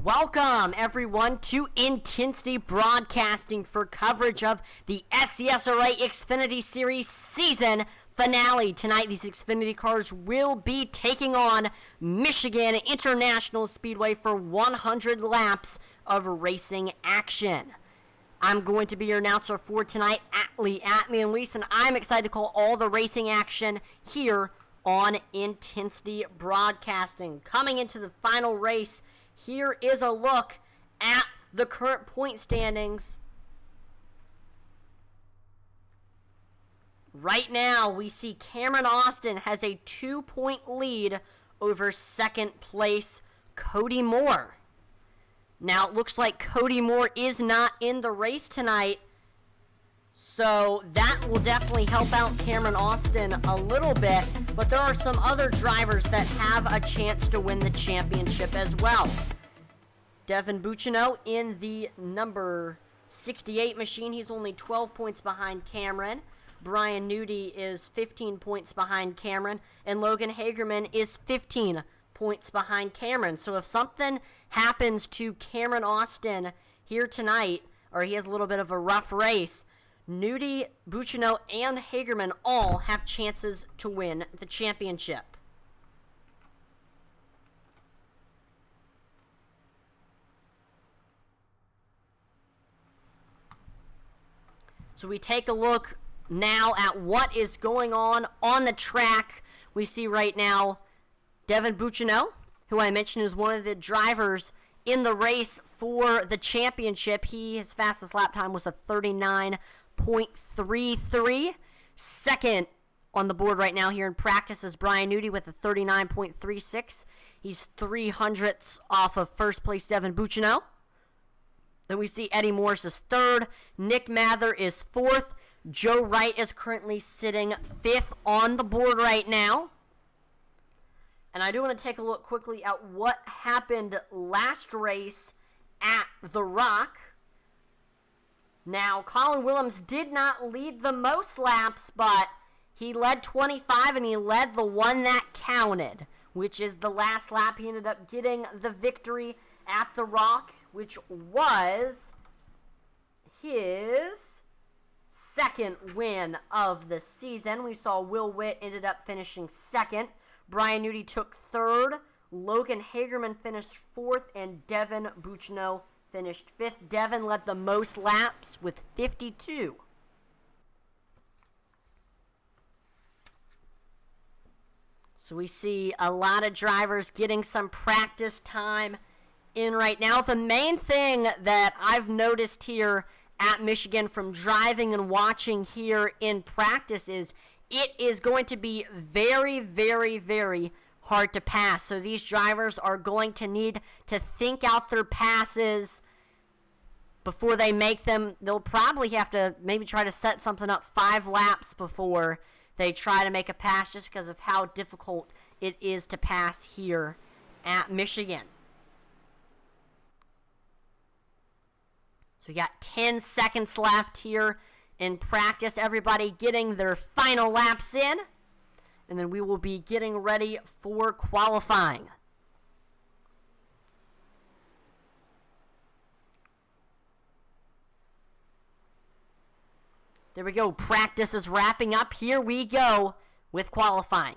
Welcome, everyone, to Intensity Broadcasting for coverage of the SCSRA Xfinity Series season finale. Tonight, these Xfinity cars will be taking on Michigan International Speedway for 100 laps of racing action. I'm going to be your announcer for tonight, Atlee and Leeson. I'm excited to call all the racing action here on Intensity Broadcasting. Coming into the final race, here is a look at the current point standings. Right now, we see Cameron Austin has a 2-point lead over second place Cody Moore. Now, it looks like Cody Moore is not in the race tonight, so that will definitely help out Cameron Austin a little bit, but there are some other drivers that have a chance to win the championship as well. Devin Bouchino in the number 68 machine. He's only 12 points behind Cameron. Brian Nudie is 15 points behind Cameron, and Logan Hagerman is 15 points behind Cameron. So if something happens to Cameron Austin here tonight, or he has a little bit of a rough race, Nudie, Bouchino, and Hagerman all have chances to win the championship. So we take a look now at what is going on the track. We see right now Devin Bouchino, who I mentioned is one of the drivers in the race for the championship. His fastest lap time was a 39.33. Second on the board right now here in practice is Brian Nudie with a 39.36. He's 0.03 off of first place Devin Bouchino. Then we see Eddie Morris is third. Nick Mather is fourth. Joe Wright is currently sitting fifth on the board right now. And I do want to take a look quickly at what happened last race at The Rock. Now, Colin Willems did not lead the most laps, but he led 25 and he led the one that counted, which is the last lap. He ended up getting the victory at The Rock, which was his second win of the season. We saw Will Witt ended up finishing second. Brian Nudie took third. Logan Hagerman finished fourth, and Devin Bouchino finished fifth. Devin led the most laps with 52. So we see a lot of drivers getting some practice time in right now. The main thing that I've noticed here at Michigan from driving and watching here in practice is it is going to be very, very, very hard to pass. So these drivers are going to need to think out their passes before they make them. They'll probably have to maybe try to set something up 5 laps before they try to make a pass, just because of how difficult it is to pass here at Michigan. So we got 10 seconds left here in practice. Everybody getting their final laps in. And then we will be getting ready for qualifying. There we go. Practice is wrapping up. Here we go with qualifying.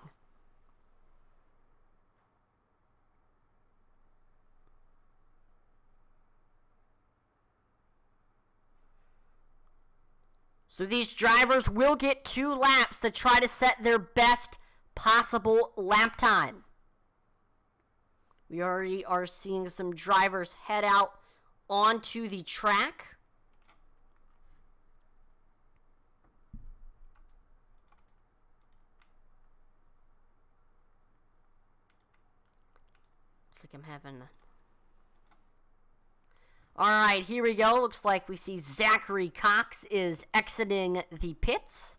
So these drivers will get 2 laps to try to set their best possible lap time. We already are seeing some drivers head out onto the track. Looks like I'm having... Alright, here we go. Looks like we see Zachary Cox is exiting the pits.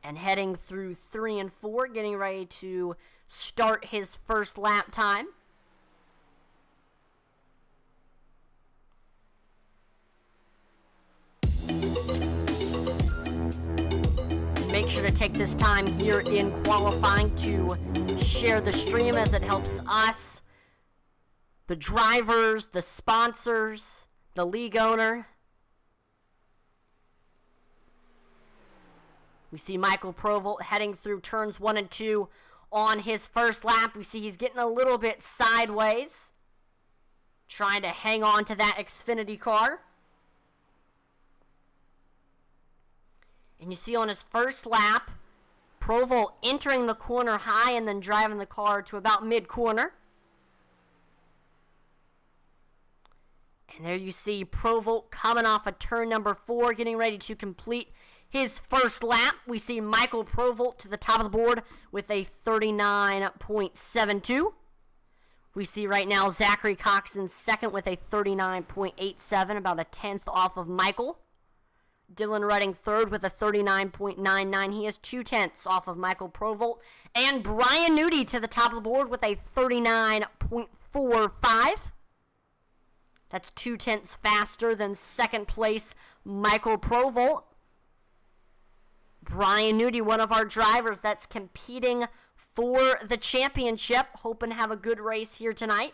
And heading through 3 and 4, getting ready to start his first lap time. Make sure to take this time here in qualifying to share the stream, as it helps us the drivers, the sponsors, the league owner. We see Michael Provolt heading through turns 1 and 2 on his first lap. We see he's getting a little bit sideways, trying to hang on to that Xfinity car. And you see on his first lap, Provolt entering the corner high and then driving the car to about mid-corner. And there you see Provolt coming off of turn number 4, getting ready to complete his first lap. We see Michael Provolt to the top of the board with a 39.72. We see right now Zachary Coxon second with a 39.87, about a tenth off of Michael. Dylan Redding third with a 39.99. He is 0.2 off of Michael Provolt. And Brian Nudi to the top of the board with a 39.45. That's 0.2 faster than second place Michael Provolt. Brian Nudi, one of our drivers that's competing for the championship. Hoping to have a good race here tonight.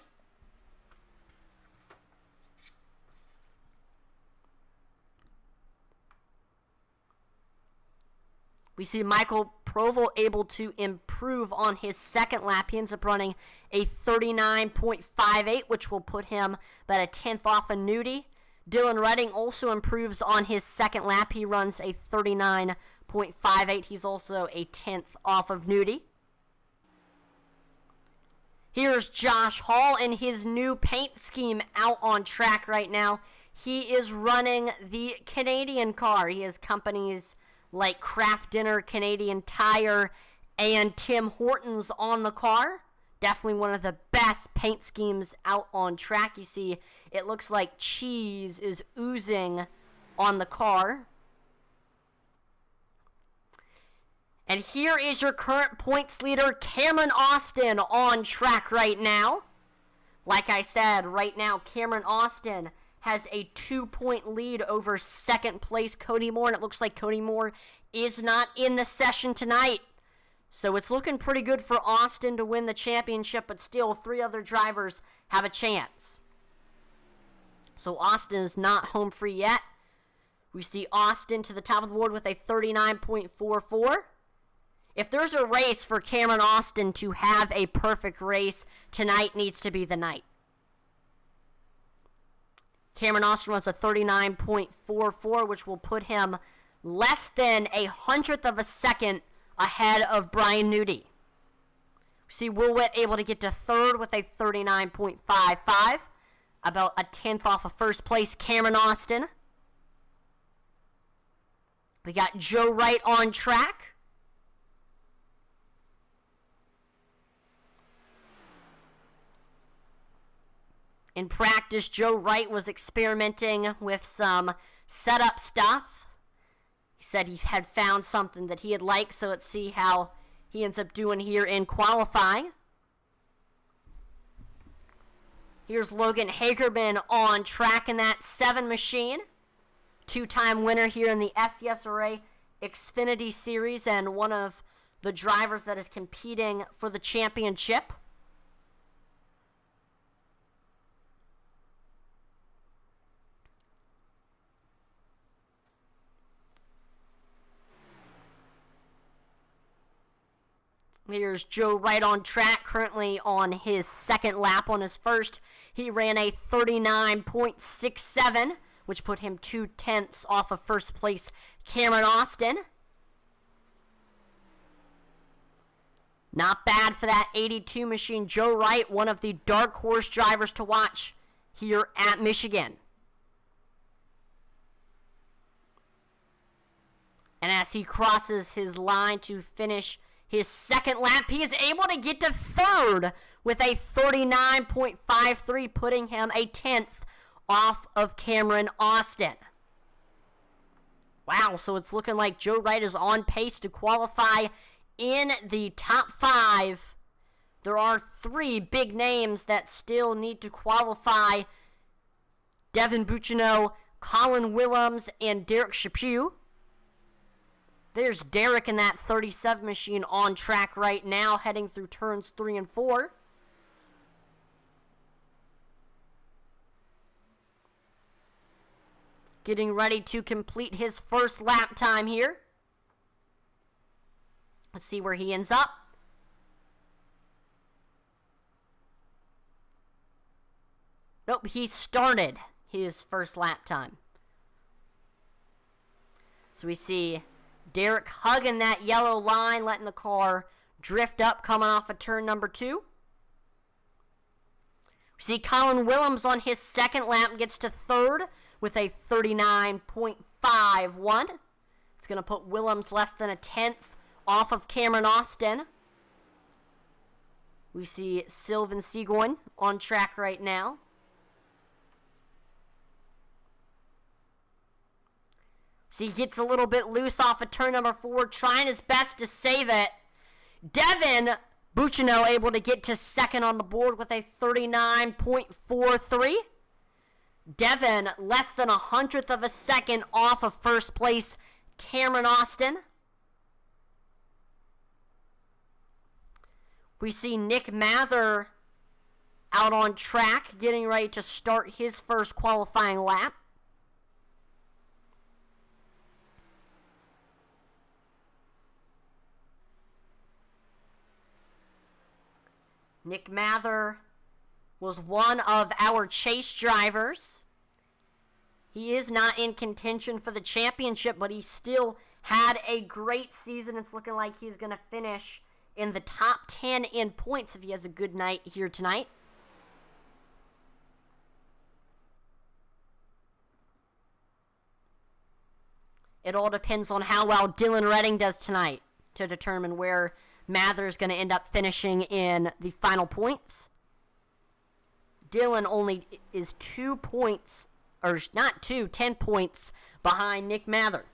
We see Michael Provolt able to improve on his second lap. He ends up running a 39.58, which will put him about a tenth off of Nudi. Dylan Redding also improves on his second lap. He runs a 39.58. He's also a tenth off of Nudi. Here's Josh Hall and his new paint scheme out on track right now. He is running the Canadian car. He has companies like Kraft Dinner, Canadian Tire, and Tim Hortons on the car. Definitely one of the best paint schemes out on track. You see, it looks like cheese is oozing on the car. And here is your current points leader, Cameron Austin, on track right now. Like I said, right now, Cameron Austin has a 2-point lead over second place Cody Moore, and it looks like Cody Moore is not in the session tonight. So it's looking pretty good for Austin to win the championship, but still 3 other drivers have a chance. So Austin is not home free yet. We see Austin to the top of the board with a 39.44. If there's a race for Cameron Austin to have a perfect race, tonight needs to be the night. Cameron Austin runs a 39.44, which will put him less than a 100th of a second ahead of Brian Nudi. See Will Witt able to get to third with a 39.55, about a tenth off of first place Cameron Austin. We got Joe Wright on track. In practice, Joe Wright was experimenting with some setup stuff. He said he had found something that he had liked, so let's see how he ends up doing here in qualifying. Here's Logan Hagerman on track in that 7 machine. 2-time winner here in the SCSRA Xfinity Series and one of the drivers that is competing for the championship. Here's Joe Wright on track, currently on his second lap. On his first, he ran a 39.67, which put him 0.2 off of first place Cameron Austin. Not bad for that 82 machine. Joe Wright, one of the dark horse drivers to watch here at Michigan. And as he crosses his line to finish his second lap, he is able to get to third with a 39.53, putting him a tenth off of Cameron Austin. Wow, so it's looking like Joe Wright is on pace to qualify in the top 5. There are 3 big names that still need to qualify. Devin Bouchino, Colin Willems, and Derek Chaput. There's Derek in that 37 machine on track right now, heading through turns 3 and 4. getting ready to complete his first lap time here. Let's see where he ends up. Nope, he started his first lap time. So we see Derek hugging that yellow line, letting the car drift up coming off of turn number 2. We see Colin Willems on his second lap gets to third with a 39.51. It's going to put Willems less than a tenth off of Cameron Austin. We see Sylvan Seguin on track right now. So he gets a little bit loose off of turn number 4, trying his best to save it. Devin Bouchino able to get to second on the board with a 39.43. Devin less than 100th of a second off of first place Cameron Austin. We see Nick Mather out on track, getting ready to start his first qualifying lap. Nick Mather was one of our chase drivers. He is not in contention for the championship, but he still had a great season. It's looking like he's going to finish in the top 10 in points if he has a good night here tonight. It all depends on how well Dylan Redding does tonight to determine where Mather is going to end up finishing in the final points. Dylan only is 2 points, or not 2, 10 points behind Nick Mather.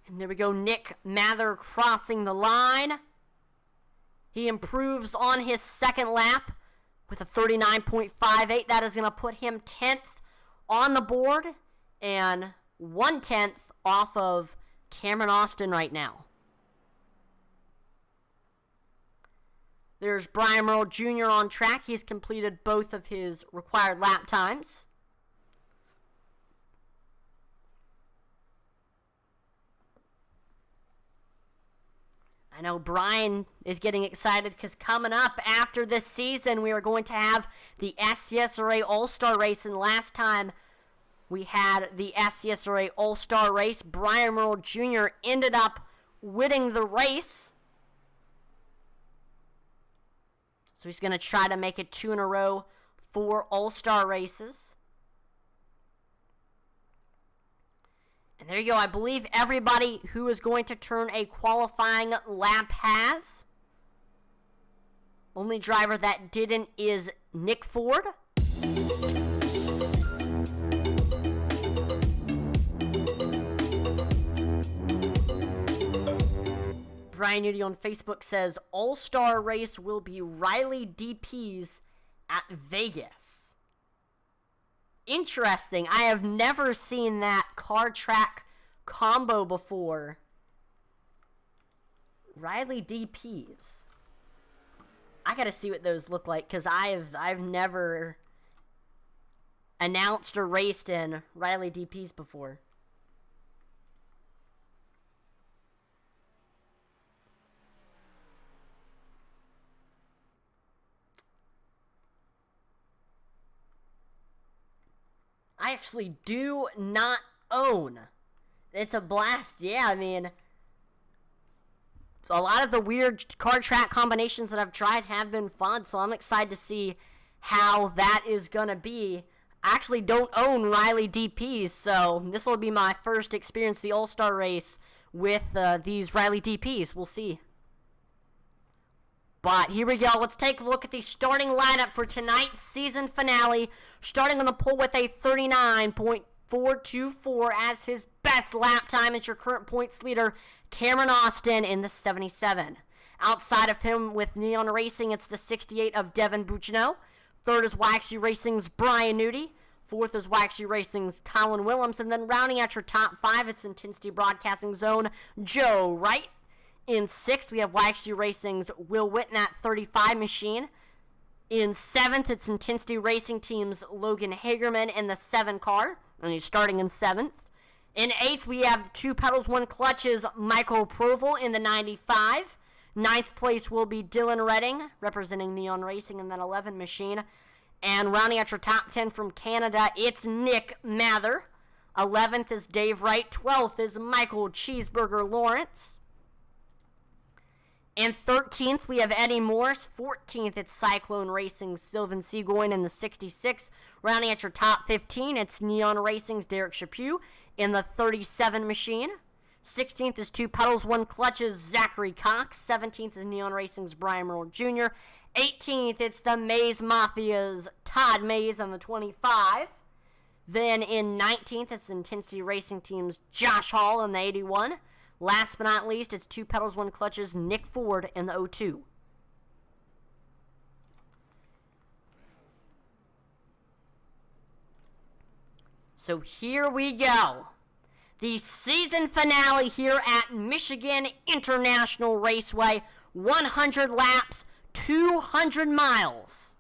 And there we go, Nick Mather crossing the line. He improves on his second lap with a 39.58. That is going to put him 10th on the board and 1/10 off of Cameron Austin right now. There's Brian Merle Jr. on track. He's completed both of his required lap times. I know Brian is getting excited because coming up after this season, we are going to have the SCSRA All-Star Race. And last time we had the SCSRA All-Star Race, Brian Merle Jr. ended up winning the race. So he's going to try to make it 2 in a row for All-Star races. And there you go. I believe everybody who is going to turn a qualifying lap has. Only driver that didn't is Nick Ford. Brian Nudie on Facebook says, All-Star race will be Riley DPs at Vegas. Interesting. I have never seen that car track combo before. Riley DPs. I gotta see what those look like, because I've never announced or raced in Riley DPs before. I actually do not own. It's a blast. Yeah, I mean, a lot of the weird car track combinations that I've tried have been fun, so I'm excited to see how that is going to be. I actually don't own Riley DPs, so this will be my first experience the All-Star race with these Riley DPs. We'll see. But here we go. Let's take a look at the starting lineup for tonight's season finale. Starting on the pole with a 39.424 as his best lap time. It's your current points leader, Cameron Austin, in the 77. Outside of him with Neon Racing, it's the 68 of Devin Bouchino. Third is YXU Racing's Brian Nudie. Fourth is YXU Racing's Colin Willems. And then rounding out your top 5, it's Intensity Broadcasting Zone, Joe Wright. In 6th, we have YXU Racing's Will Witten at 35 machine. In 7th, it's Intensity Racing Team's Logan Hagerman in the 7 car, and he's starting in 7th. In 8th, we have 2 pedals, 1 clutches, Michael Proval in the 95. 9th place will be Dylan Redding, representing Neon Racing in that 11 machine. And rounding out your top 10 from Canada, it's Nick Mather. 11th is Dave Wright. 12th is Michael Cheeseburger Lawrence. And 13th, we have Eddie Morris. 14th, it's Cyclone Racing's Sylvan Seagoin in the 66. Rounding out your top 15, it's Neon Racing's Derek Chaput in the 37 machine. 16th is 2 pedals, 1 clutches, Zachary Cox. 17th is Neon Racing's Brian Merle Jr. 18th, it's the Maze Mafia's Todd Mays on the 25. Then in 19th, it's Intensity Racing Team's Josh Hall in the 81. Last but not least, it's 2 pedals, 1 clutches, Nick Ford in the 02. So here we go. The season finale here at Michigan International Raceway. 100 laps, 200 miles.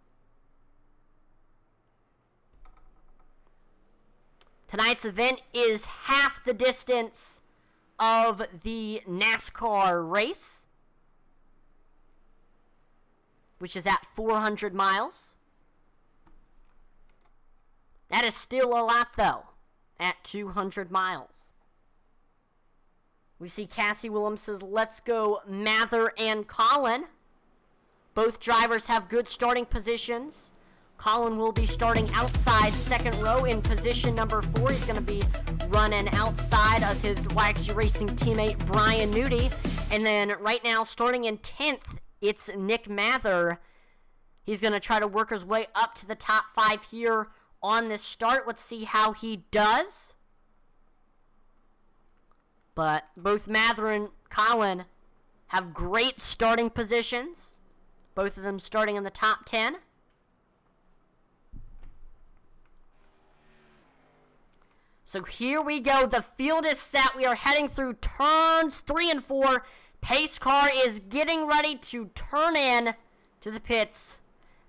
Tonight's event is half the distance of the NASCAR race, which is at 400 miles. That is still a lot, though, at 200 miles. We see Cassie Williams says, let's go Mather and Colin. Both drivers have good starting positions. Colin will be starting outside second row in position number 4. He's going to be running outside of his YXU Racing teammate Brian Nudie. And then right now, starting in 10th, it's Nick Mather. He's going to try to work his way up to the top 5 here on this start. Let's see how he does. But both Mather and Colin have great starting positions. Both of them starting in the top 10. So here we go. The field is set. We are heading through turns 3 and 4. Pace car is getting ready to turn in to the pits.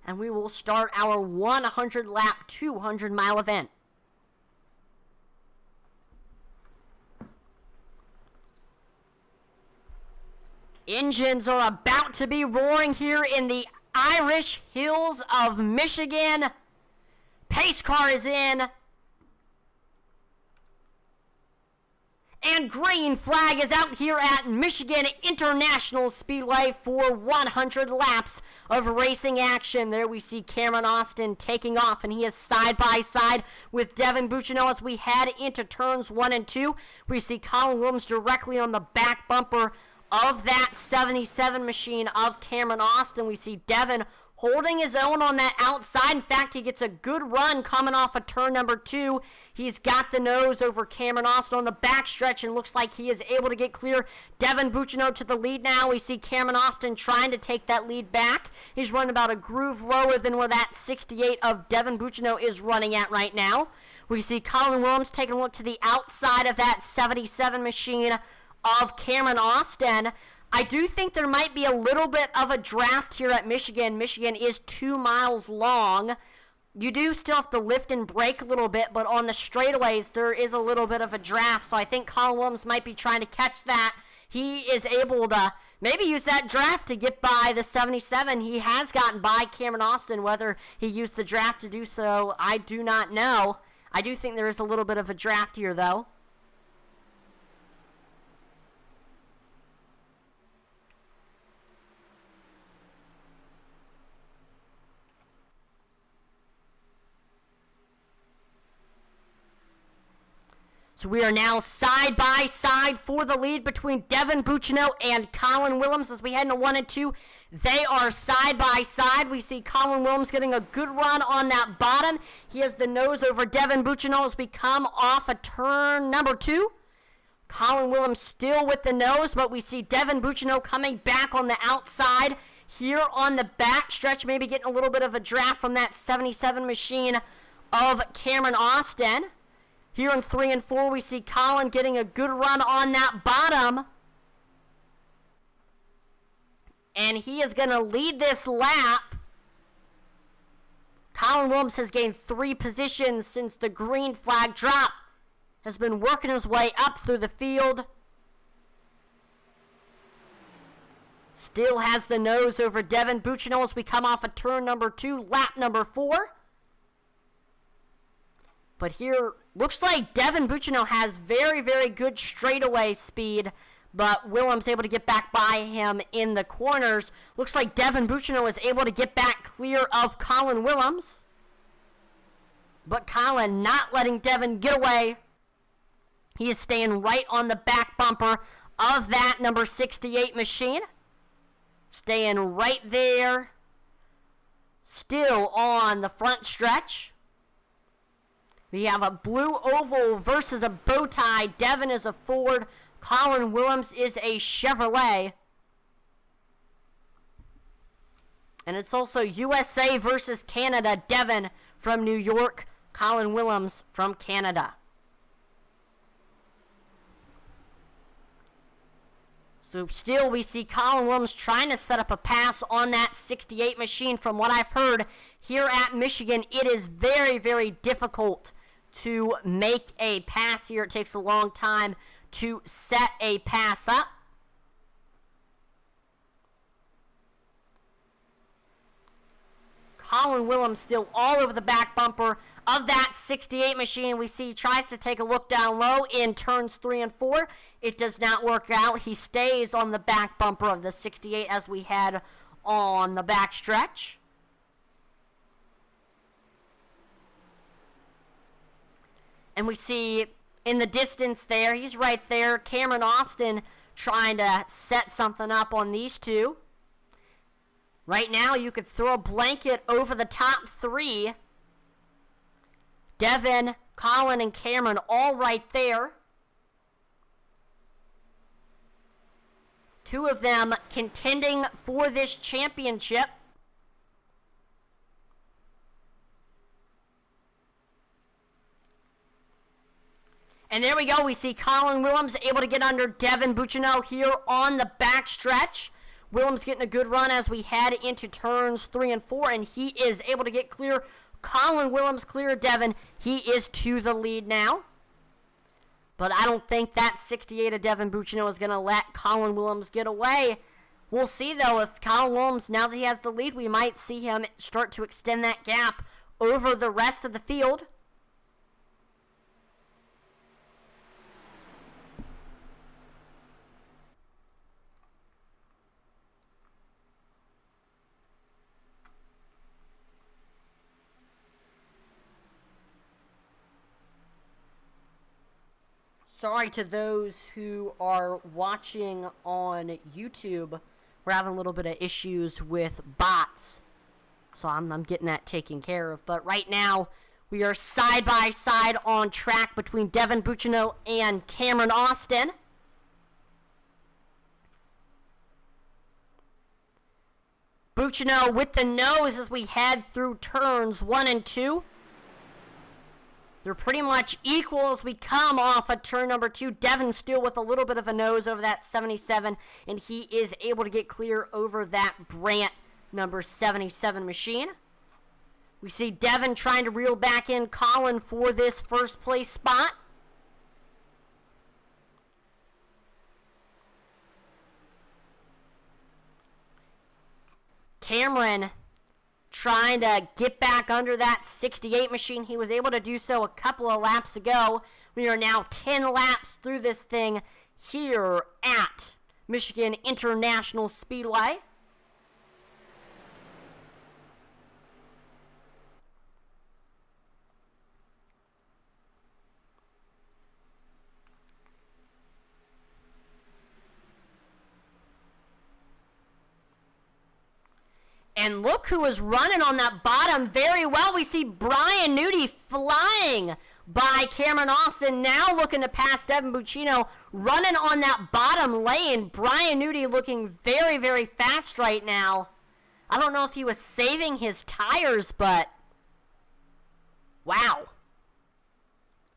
And we will start our 100 lap, 200 mile event. Engines are about to be roaring here in the Irish Hills of Michigan. Pace car is in. And green flag is out here at Michigan International Speedway for 100 laps of racing action. There we see Cameron Austin taking off, and he is side by side with Devin Bouchino as we head into turns 1 and 2. We see Colin Williams directly on the back bumper of that 77 machine of Cameron Austin. We see Devin holding his own on that outside. In fact, he gets a good run coming off of turn number 2. He's got the nose over Cameron Austin on the backstretch and looks like he is able to get clear. Devin Bouchino to the lead now. We see Cameron Austin trying to take that lead back. He's running about a groove lower than where that 68 of Devin Bouchino is running at right now. We see Colin Williams taking a look to the outside of that 77 machine of Cameron Austin. I do think there might be a little bit of a draft here at Michigan. Michigan is 2 miles long. You do still have to lift and brake a little bit, but on the straightaways, there is a little bit of a draft. So I think Colin Williams might be trying to catch that. He is able to maybe use that draft to get by the 77. He has gotten by Cameron Austin. Whether he used the draft to do so, I do not know. I do think there is a little bit of a draft here, though. So we are now side by side for the lead between Devin Bouchino and Colin Williams as we head into 1 and 2. They are side by side. We see Colin Williams getting a good run on that bottom. He has the nose over Devin Bouchino as we come off of turn number 2. Colin Williams still with the nose, but we see Devin Bouchino coming back on the outside here on the back stretch, maybe getting a little bit of a draft from that 77 machine of Cameron Austin. Here in 3 and 4, we see Colin getting a good run on that bottom. And he is going to lead this lap Colin Williams has gained 3 positions since the green flag drop. Has been working his way up through the field. Still has the nose over Devin Bouchino as we come off of turn number 2, lap number 4. But here, looks like Devin Bouchino has very, very good straightaway speed, but Williams able to get back by him in the corners. Looks like Devin Bouchino is able to get back clear of Colin Williams. But Colin not letting Devin get away. He is staying right on the back bumper of that number 68 machine. Staying right there. Still on the front stretch. We have a blue oval versus a bow tie. Devin is a Ford. Colin Williams is a Chevrolet. And it's also USA versus Canada. Devin from New York. Colin Williams from Canada. So still we see Colin Williams trying to set up a pass on that 68 machine. From what I've heard here at Michigan, it is very, very difficult to make a pass here. It takes a long time to set a pass up. Colin Williams still all over the back bumper of that 68 machine. We see he tries to take a look down low in turns 3 and 4. It does not work out. He stays on the back bumper of the 68 as we head on the back stretch. And we see in the distance there, he's right there, Cameron Austin trying to set something up on these two. Right now, you could throw a blanket over the top 3. Devin, Colin, and Cameron all right there. 2 of them contending for this championship. And there we go. We see Colin Williams able to get under Devin Bouchino here on the back stretch. Williams getting a good run as we head into turns 3 and 4, and he is able to get clear. Colin Williams clear Devin. He is to the lead now. But I don't think that 68 of Devin Bouchino is going to let Colin Williams get away. We'll see, though, if Colin Williams, now that he has the lead, we might see him start to extend that gap over the rest of the field. Sorry to those who are watching on YouTube. We're having a little bit of issues with bots. So I'm getting that taken care of. But right now, we are side by side on track between Devin Bouchino and Cameron Austin. Bouchino with the nose as we head through turns 1 and 2. They're pretty much equal as we come off of turn number 2. Devin still with a little bit of a nose over that 77, and he is able to get clear over that Brandt number 77 machine. We see Devin trying to reel back in Colin for this first place spot. Cameron trying to get back under that 68 machine. He was able to do so a couple of laps ago. We are now 10 laps through this thing here at Michigan International Speedway. And look who is running on that bottom very well. We see Brian Nudie flying by Cameron Austin. Now looking to pass Devin Bouchino, running on that bottom lane. Brian Nudie looking very, very fast right now. I don't know if he was saving his tires, but wow.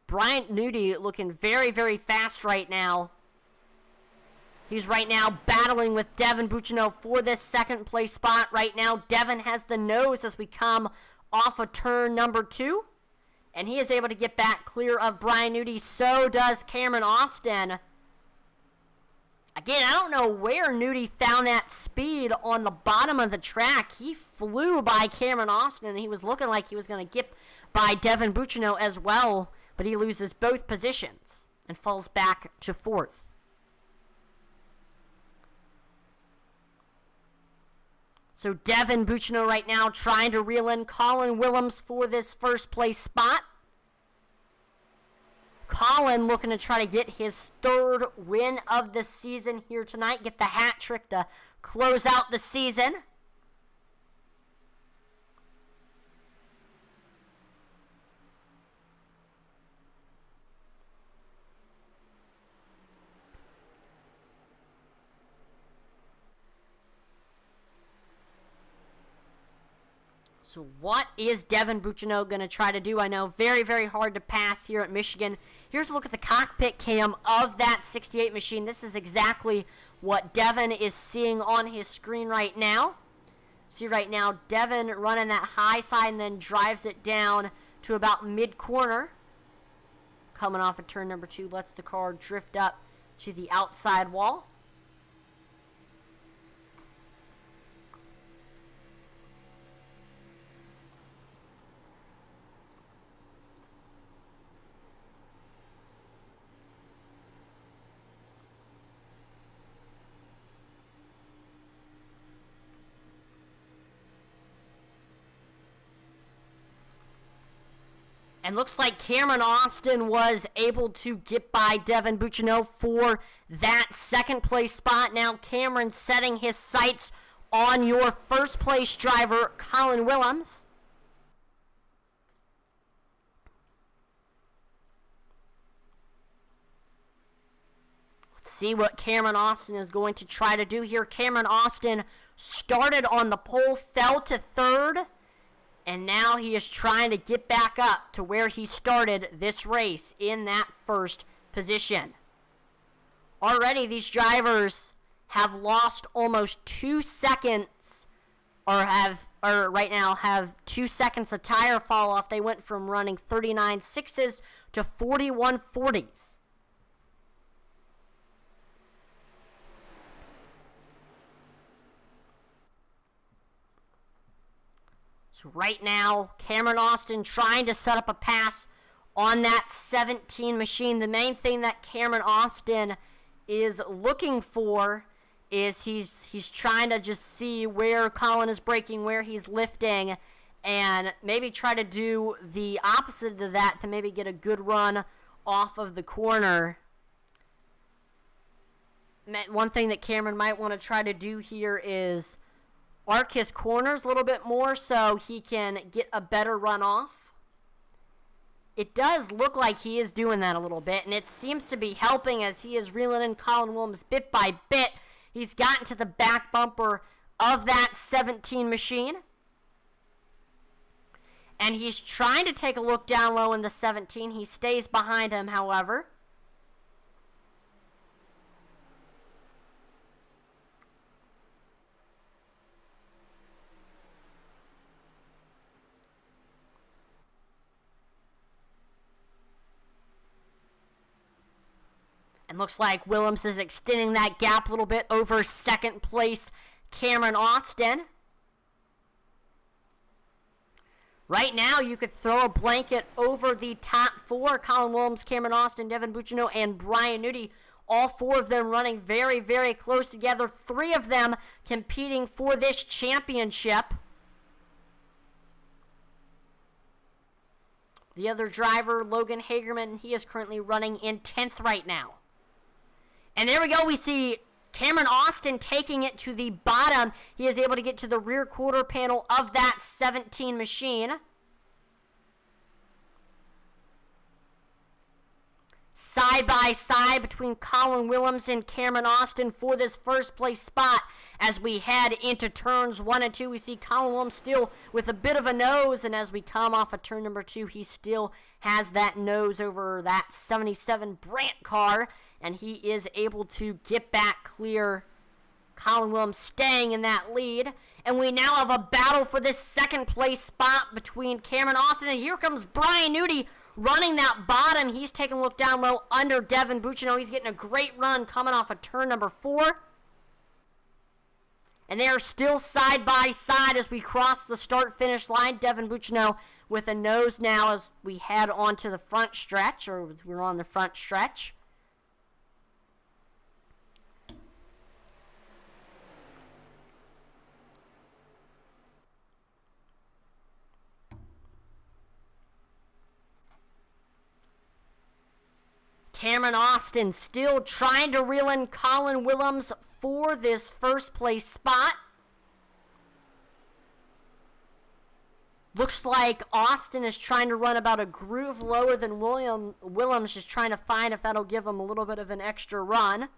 Brian Nudie looking very, very fast right now. He's right now battling with Devin Bouchino for this second place spot. Right now, Devin has the nose as we come off of turn number 2. And he is able to get back clear of Brian Nudie. So does Cameron Austin. Again, I don't know where Nudie found that speed on the bottom of the track. He flew by Cameron Austin, and he was looking like he was going to get by Devin Bouchino as well. But he loses both positions and falls back to 4th. So Devin Bouchino right now trying to reel in Colin Willems for this first place spot. Colin looking to try to get his 3rd win of the season here tonight. Get the hat trick to close out the season. So what is Devin Bouchino going to try to do? I know very, very hard to pass here at Michigan. Here's a look at the cockpit cam of that 68 machine. This is exactly what Devin is seeing on his screen right now. See right now, Devin running that high side and then drives it down to about mid-corner. Coming off of turn number 2, lets the car drift up to the outside wall. And looks like Cameron Austin was able to get by Devin Bouchino for that second place spot. Now Cameron setting his sights on your first place driver, Colin Willems. Let's see what Cameron Austin is going to try to do here. Cameron Austin started on the pole, fell to 3rd. And now he is trying to get back up to where he started this race in that first position. Already these drivers have lost almost 2 seconds or right now have 2 seconds of tire fall off. They went from running 39.6s to 41.40s. So right now, Cameron Austin trying to set up a pass on that 17 machine. The main thing that Cameron Austin is looking for is he's trying to just see where Colin is braking, where he's lifting, and maybe try to do the opposite of that to maybe get a good run off of the corner. One thing that Cameron might want to try to do here is arc his corners a little bit more so he can get a better run off. It does look like he is doing that a little bit, and it seems to be helping as he is reeling in Colin Willems bit by bit. He's gotten to the back bumper of that 17 machine. And he's trying to take a look down low in the 17. He stays behind him, however. And looks like Willems is extending that gap a little bit over second place Cameron Austin. Right now, you could throw a blanket over the top 4. Colin Willems, Cameron Austin, Devin Bouchino, and Brian Nudie. All 4 of them running very, very close together. 3 of them competing for this championship. The other driver, Logan Hagerman, he is currently running in 10th right now. And there we go. We see Cameron Austin taking it to the bottom. He is able to get to the rear quarter panel of that 17 machine. Side by side between Colin Willems and Cameron Austin for this first place spot. As we head into turns 1 and 2, we see Colin Willems still with a bit of a nose. And as we come off of turn number 2, he still has that nose over that 77 Brandt car. and he is able to get back clear. Colin Williams staying in that lead. And we now have a battle for this second place spot between Cameron Austin, and here comes Brian Nudie running that bottom. He's taking a look down low under Devin Bouchino. He's getting a great run coming off of turn number 4. And they are still side by side as we cross the start-finish line. Devin Bouchino with a nose now as we head onto the front stretch, or we're on the front stretch. Cameron Austin still trying to reel in Colin Williams for this first place spot. Looks like Austin is trying to run about a groove lower than Williams, just trying to find if that'll give him a little bit of an extra run.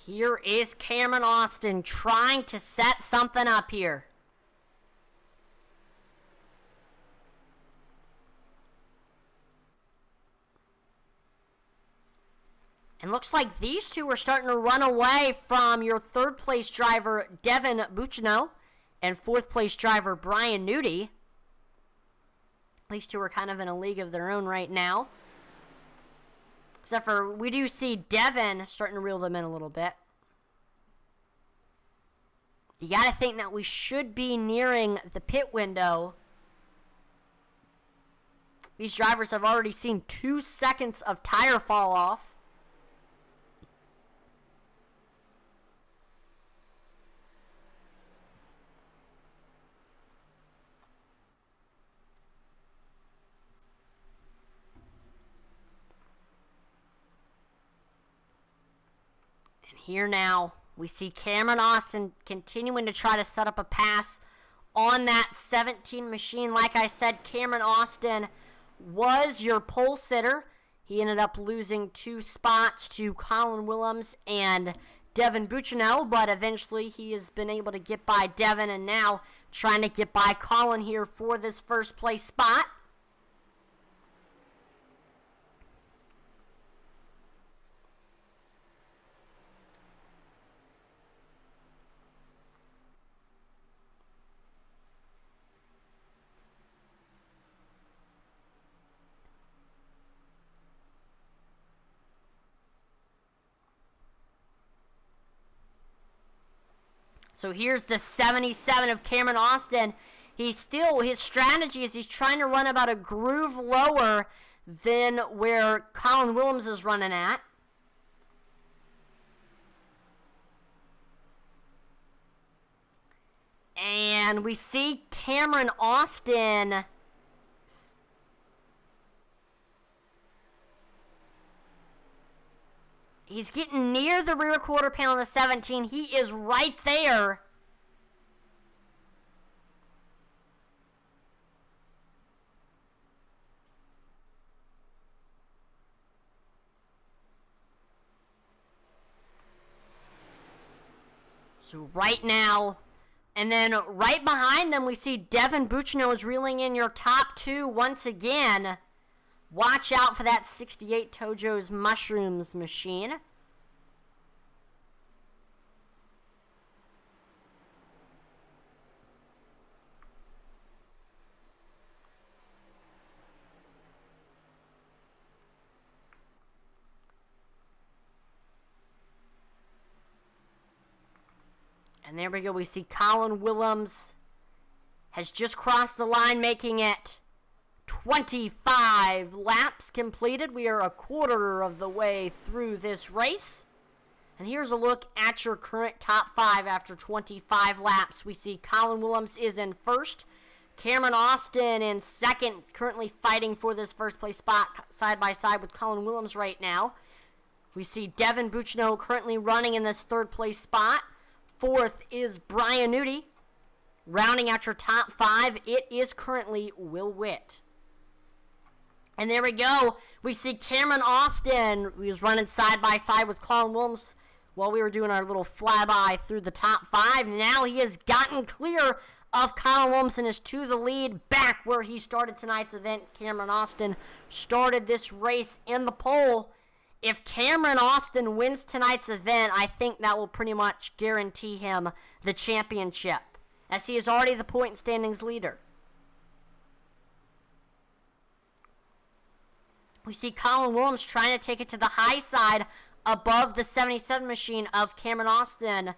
Here is Cameron Austin trying to set something up here. And looks like these two are starting to run away from your third place driver, Devin Bouchino, and fourth place driver, Brian Nudie. These two are kind of in a league of their own right now. Except for, we do see Devin starting to reel them in a little bit. You got to think that we should be nearing the pit window. These drivers have already seen 2 seconds of tire fall off. Here now, we see Cameron Austin continuing to try to set up a pass on that 17 machine. Like I said, Cameron Austin was your pole sitter. He ended up losing 2 spots to Colin Williams and Devin Bouchino, but eventually he has been able to get by Devin and now trying to get by Colin here for this first place spot. So here's the 77 of Cameron Austin. His strategy is he's trying to run about a groove lower than where Colin Williams is running at. And we see Cameron Austin he's getting near the rear quarter panel of the 17. He is right there. So right now, and then right behind them, we see Devin Bouchino is reeling in your top 2 once again. Watch out for that 68 Tojo's Mushrooms machine. And there we go. We see Colin Williams has just crossed the line, making it 25 laps completed. We are a quarter of the way through this race. And here's a look at your current top 5 after 25 laps. We see Colin Williams is in first. Cameron Austin in second, currently fighting for this first place spot side by side with Colin Williams right now. We see Devin Bouchino currently running in this third place spot. Fourth is Brian Nudie. Rounding out your top 5, it is currently Will Witt. And there we go. We see Cameron Austin. He was running side by side with Colin Williams while we were doing our little flyby through the top 5. Now he has gotten clear of Colin Williams and is to the lead back where he started tonight's event. Cameron Austin started this race in the pole. If Cameron Austin wins tonight's event, I think that will pretty much guarantee him the championship, as he is already the point standings leader. We see Colin Williams trying to take it to the high side above the 77 machine of Cameron Austin.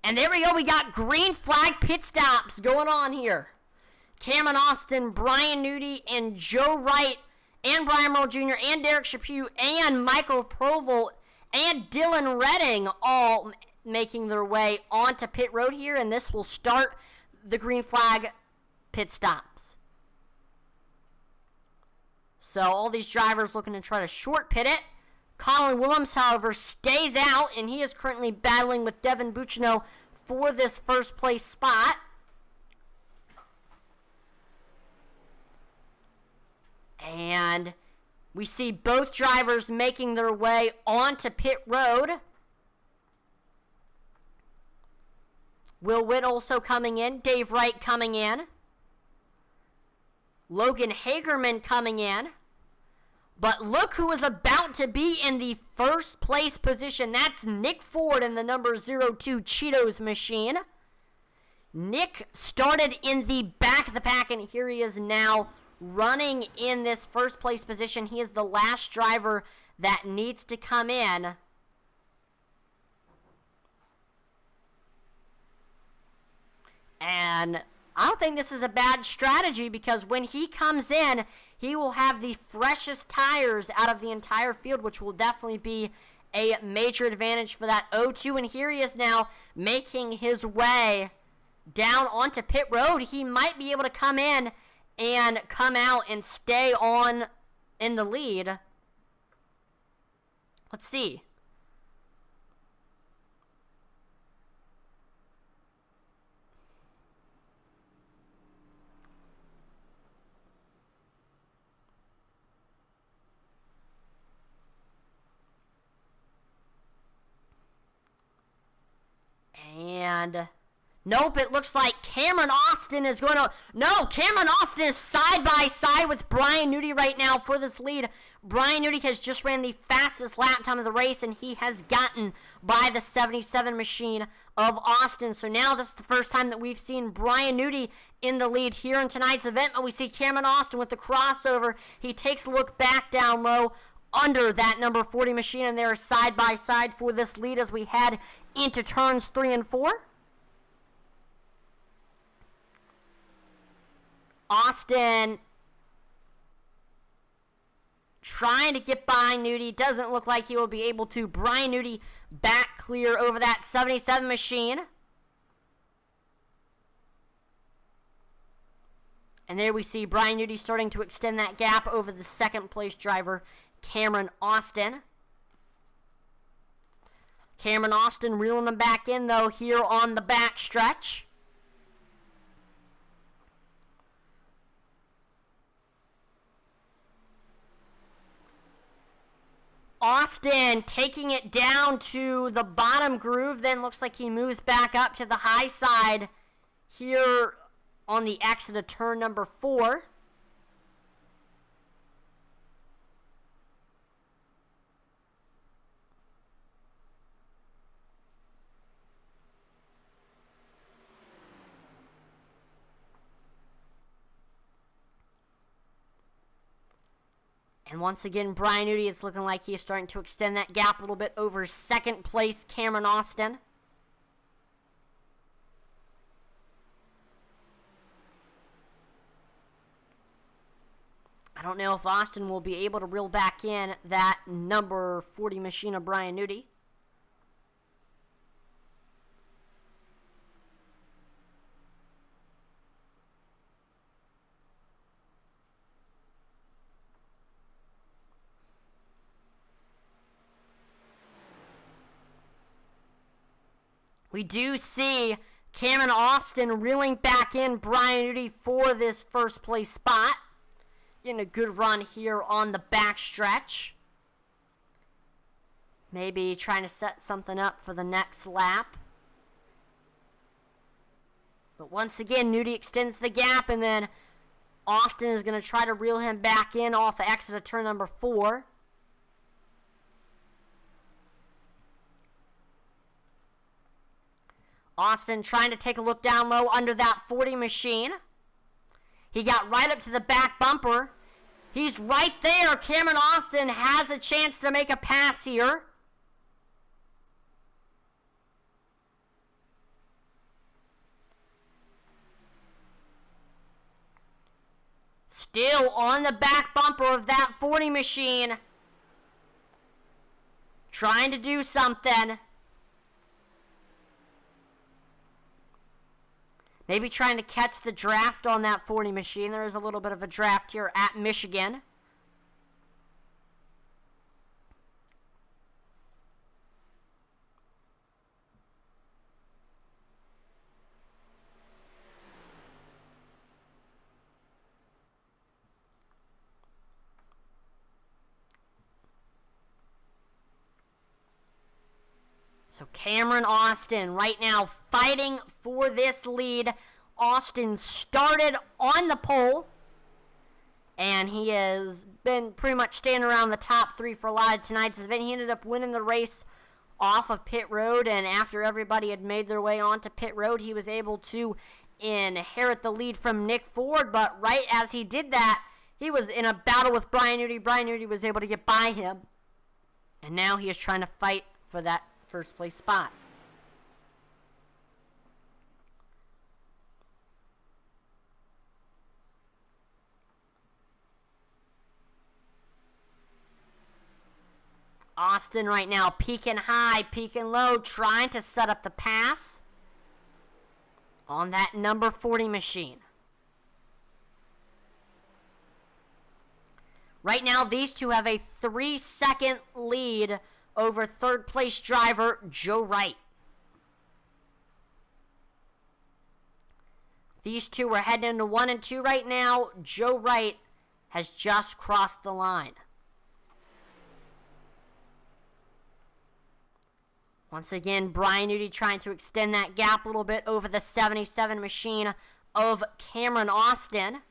And there we go. We got green flag pit stops going on here. Cameron Austin, Brian Nudie, and Joe Wright, and Brian Merle Jr., and Derek Chaput, and Michael Provolt, and Dylan Redding all making their way onto pit road here, and this will start the green flag pit stops. So all these drivers looking to try to short pit it. Colin Williams, however, stays out, and he is currently battling with Devin Bouchino for this first place spot. And we see both drivers making their way onto pit road. Will Witt also coming in. Dave Wright coming in. Logan Hagerman coming in. But look who is about to be in the first place position. That's Nick Ford in the number 02 Cheetos machine. Nick started in the back of the pack, and here he is now running in this first place position. He is the last driver that needs to come in. And I don't think this is a bad strategy, because when he comes in, he will have the freshest tires out of the entire field, which will definitely be a major advantage for that 0-2. And here he is now making his way down onto pit road. He might be able to come in and come out and stay on in the lead. Let's see. And nope, it looks like Cameron Austin is going to... No, Cameron Austin is side by side with Brian Nudie right now for this lead. Brian Nudie has just ran the fastest lap time of the race, and he has gotten by the 77 machine of Austin. So now this is the first time that we've seen Brian Nudie in the lead here in tonight's event. But we see Cameron Austin with the crossover. He takes a look back down low under that number 40 machine, and they're side by side for this lead as we head into turns 3 and 4. Austin trying to get by Nudie. Doesn't look like he will be able to. Brian Nudie back clear over that 77 machine. And there we see Brian Nudie starting to extend that gap over the second place driver, Cameron Austin. Cameron Austin reeling him back in, though, here on the back stretch. Austin taking it down to the bottom groove, then looks like he moves back up to the high side here on the exit of turn number 4. And once again, Brian Nudie is looking like he's starting to extend that gap a little bit over second place Cameron Austin. I don't know if Austin will be able to reel back in that number 40 machine of Brian Nudie. We do see Cameron Austin reeling back in Brian Newty for this first place spot. Getting a good run here on the backstretch. Maybe trying to set something up for the next lap. But once again, Newty extends the gap, and then Austin is going to try to reel him back in off the exit of turn number 4. Austin trying to take a look down low under that 40 machine. He got right up to the back bumper. He's right there. Cameron Austin has a chance to make a pass here. Still on the back bumper of that 40 machine. Trying to do something. Maybe trying to catch the draft on that 40 machine. There is a little bit of a draft here at Michigan. So Cameron Austin right now fighting for this lead. Austin started on the pole, and he has been pretty much staying around the top 3 for a lot of tonight's event. He ended up winning the race off of pit road, and after everybody had made their way onto pit road, he was able to inherit the lead from Nick Ford. But right as he did that, he was in a battle with Brian Newty. Brian Newty was able to get by him, and now he is trying to fight for that first place spot. Austin right now peaking high, peaking low, trying to set up the pass on that number 40 machine. Right now, these two have a 3-second lead over third place driver Joe Wright. These two are heading into 1 and 2 right now. Joe Wright has just crossed the line. Once again, Brian Newty trying to extend that gap a little bit over the 77 machine of Cameron Austin.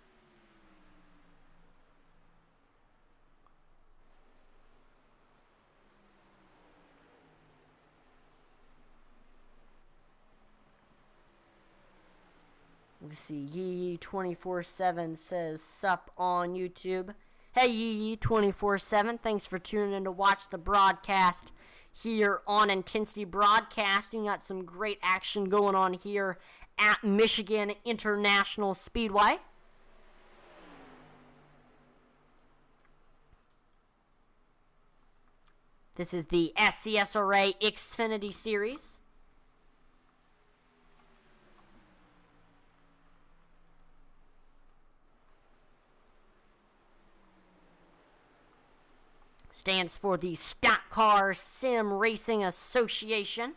We see Yee 24/7 says sup on YouTube. Hey Yee 24/7, thanks for tuning in to watch the broadcast here on Intensity Broadcasting. Got some great action going on here at Michigan International Speedway. This is the SCSRA Xfinity Series. Stands for the Stock Car Sim Racing Association.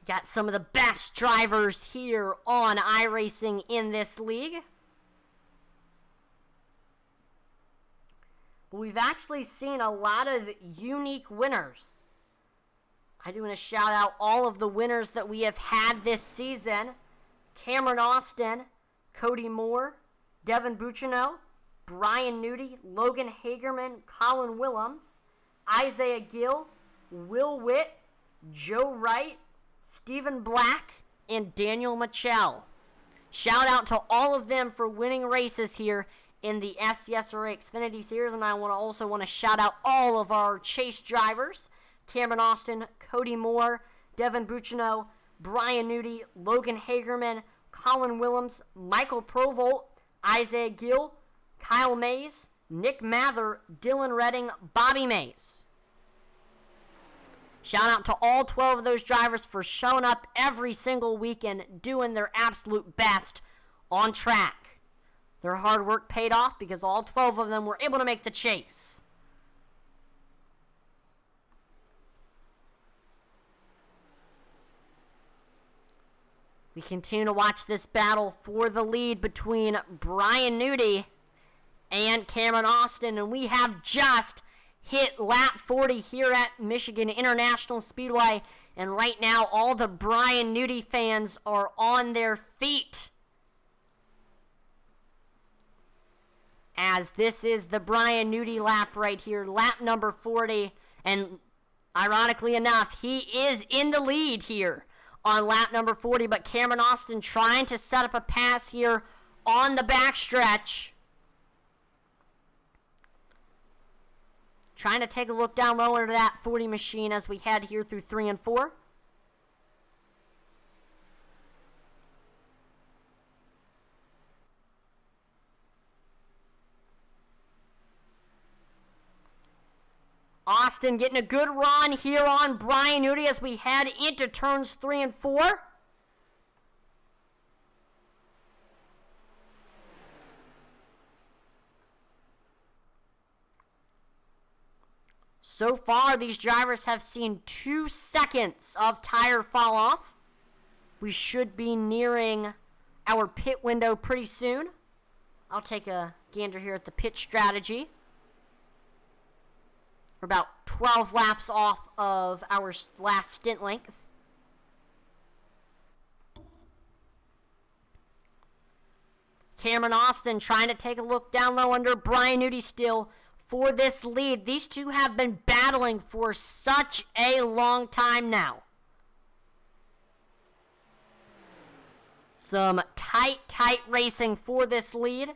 Got some of the best drivers here on iRacing in this league. We've actually seen a lot of unique winners. I do want to shout out all of the winners that we have had this season. Cameron Austin, Cody Moore, Devin Bouchino, Brian Newty, Logan Hagerman, Colin Willems, Isaiah Gill, Will Witt, Joe Wright, Stephen Black, and Daniel Michel. Shout out to all of them for winning races here in the SCSRA Xfinity Series, and I also want to shout out all of our chase drivers: Cameron Austin, Cody Moore, Devin Bouchino, Brian Newty, Logan Hagerman, Colin Willems, Michael Provolt, Isaiah Gill, Kyle Mays, Nick Mather, Dylan Redding, Bobby Mays. Shout out to all 12 of those drivers for showing up every single weekend, doing their absolute best on track. Their hard work paid off because all 12 of them were able to make the chase. We continue to watch this battle for the lead between Brian Nudie and Cameron Austin, and we have just hit lap 40 here at Michigan International Speedway, and right now all the Brian Nudie fans are on their feet, as this is the Brian Nudie lap right here, lap number 40, and ironically enough, he is in the lead here on lap number 40, but Cameron Austin trying to set up a pass here on the backstretch. Trying to take a look down low into that 40 machine as we head here through 3 and 4. Austin getting a good run here on Brian Nudie as we head into turns 3 and 4. So far, these drivers have seen 2 seconds of tire fall off. We should be nearing our pit window pretty soon. I'll take a gander here at the pit strategy. We're about 12 laps off of our last stint length. Cameron Austin trying to take a look down low under Brian Nudie still for this lead. These two have been battling for such a long time now. Some tight racing for this lead.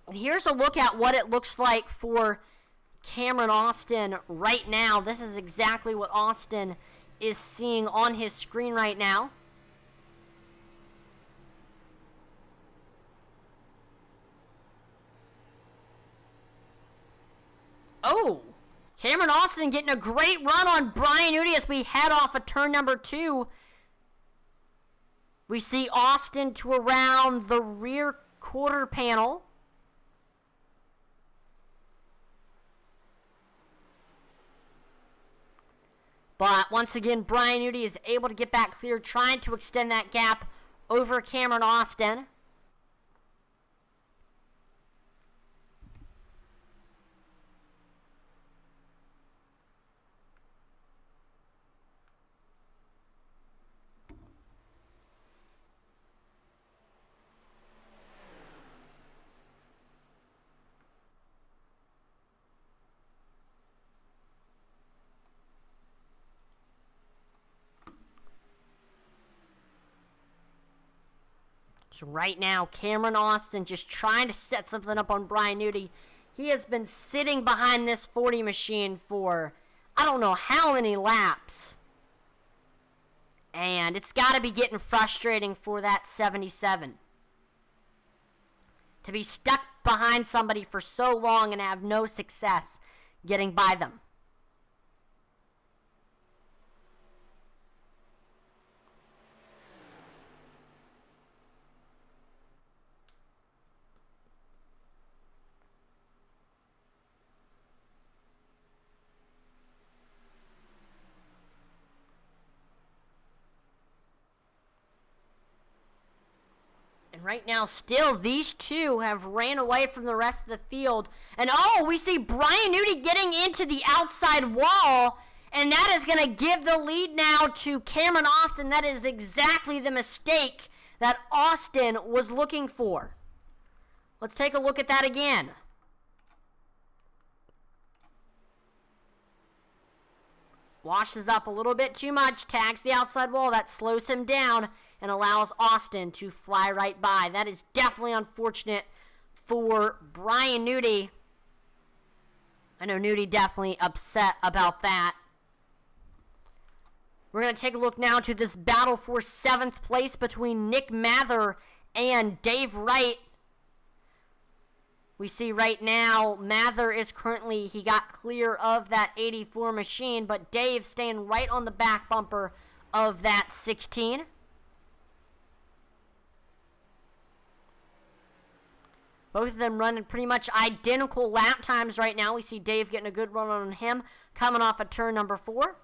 And here's a look at what it looks like for Cameron Austin right now. This is exactly what Austin is seeing on his screen right now. Oh, Cameron Austin getting a great run on Brian Nudie as we head off of turn number 2. We see Austin to around the rear quarter panel. But once again, Brian Nudie is able to get back clear, trying to extend that gap over Cameron Austin. So right now, Cameron Austin just trying to set something up on Brian Nudie. He has been sitting behind this 40 machine for I don't know how many laps. And it's got to be getting frustrating for that 77. To be stuck behind somebody for so long and have no success getting by them. And right now, still, these two have ran away from the rest of the field. And, oh, we see Brian Nudie getting into the outside wall. And that is going to give the lead now to Cameron Austin. That is exactly the mistake that Austin was looking for. Let's take a look at that again. Washes up a little bit too much, tags the outside wall. That slows him down and allows Austin to fly right by. That is definitely unfortunate for Brian Nudie. I know Nudie definitely upset about that. We're going to take a look now to this battle for 7th place between Nick Mather and Dave Wright. We see right now, Mather is currently, he got clear of that 84 machine, but Dave staying right on the back bumper of that 16. Both of them running pretty much identical lap times right now. We see Dave getting a good run on him, coming off of turn number 4.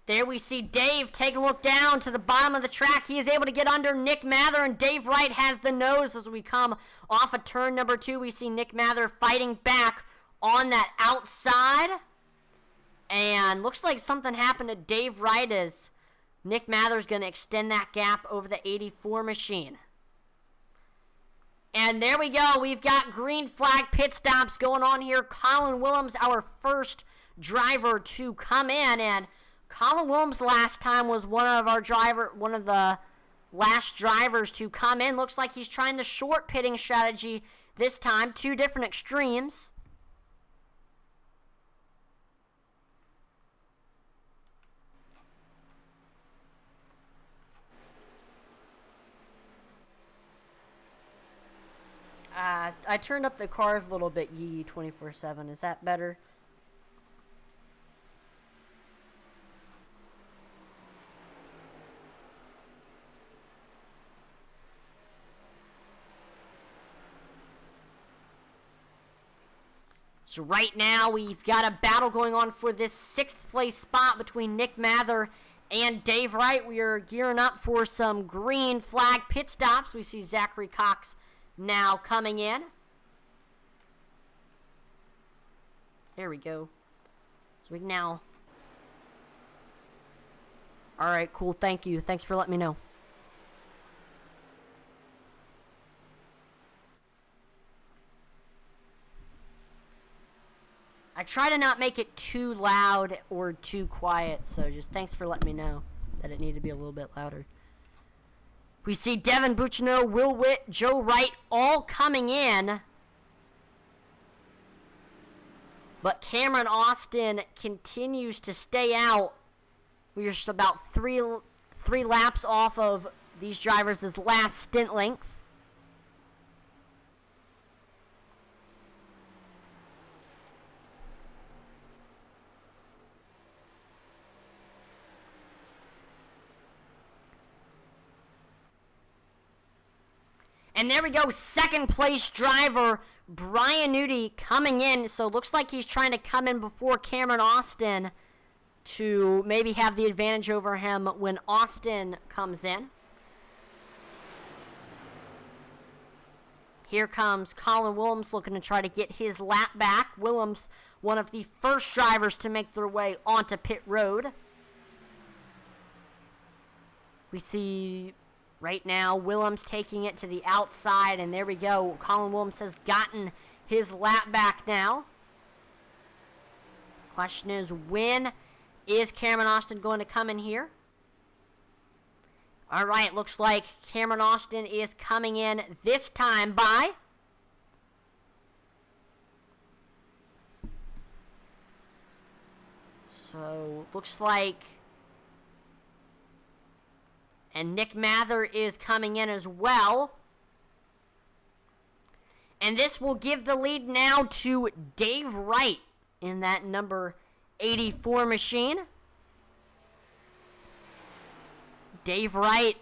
There we see Dave take a look down to the bottom of the track. He is able to get under Nick Mather, and Dave Wright has the nose as we come off of turn number 2. We see Nick Mather fighting back on that outside. And looks like something happened to Dave Wright as Nick Mather's going to extend that gap over the 84 machine. And there we go. We've got green flag pit stops going on here. Colin Willems, our first driver to come in, and Colin Willems last time was one of the last drivers to come in. Looks like he's trying the short pitting strategy this time. 2 different extremes. I turned up the cars a little bit, Yee 24/7. Is that better? So right now, we've got a battle going on for this 6th place spot between Nick Mather and Dave Wright. We are gearing up for some green flag pit stops. We see Zachary Cox now coming in. There we go. So we can now... Alright, cool. Thank you. Thanks for letting me know. I try to not make it too loud or too quiet, so just thanks for letting me know that it needed to be a little bit louder. We see Devin Bouchino, Will Witt, Joe Wright all coming in. But Cameron Austin continues to stay out. We're just about three laps off of these drivers' last stint length. And there we go, 2nd place driver, Brian Nudie, coming in. So it looks like he's trying to come in before Cameron Austin to maybe have the advantage over him when Austin comes in. Here comes Colin Willems looking to try to get his lap back. Willems, one of the first drivers to make their way onto pit road. We see... Right now, Willems taking it to the outside, and there we go. Colin Willems has gotten his lap back now. Question is, when is Cameron Austin going to come in here? All right, looks like Cameron Austin is coming in this time by... So, looks like... And Nick Mather is coming in as well. And this will give the lead now to Dave Wright in that number 84 machine. Dave Wright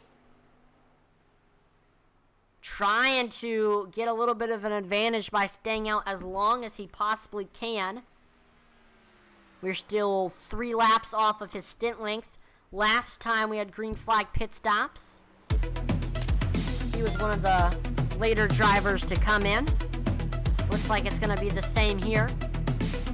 trying to get a little bit of an advantage by staying out as long as he possibly can. We're still 3 laps off of his stint length. Last time we had green flag pit stops. He was one of the later drivers to come in. Looks like it's going to be the same here.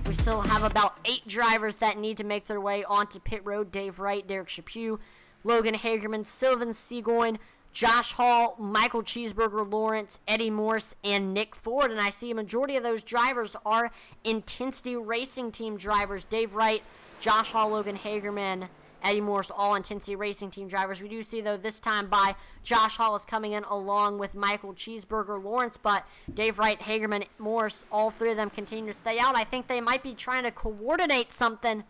We still have about 8 drivers that need to make their way onto pit road. Dave Wright, Derek Chaput, Logan Hagerman, Sylvan Seagoin, Josh Hall, Michael Cheeseburger Lawrence, Eddie Morse, and Nick Ford. And I see a majority of those drivers are Intensity Racing Team drivers. Dave Wright, Josh Hall, Logan Hagerman, Eddie Morse, all Intensity Racing Team drivers. We do see, though, this time by Josh Hall is coming in along with Michael Cheeseburger Lawrence, but Dave Wright, Hagerman, Morse, all 3 of them continue to stay out. I think they might be trying to coordinate something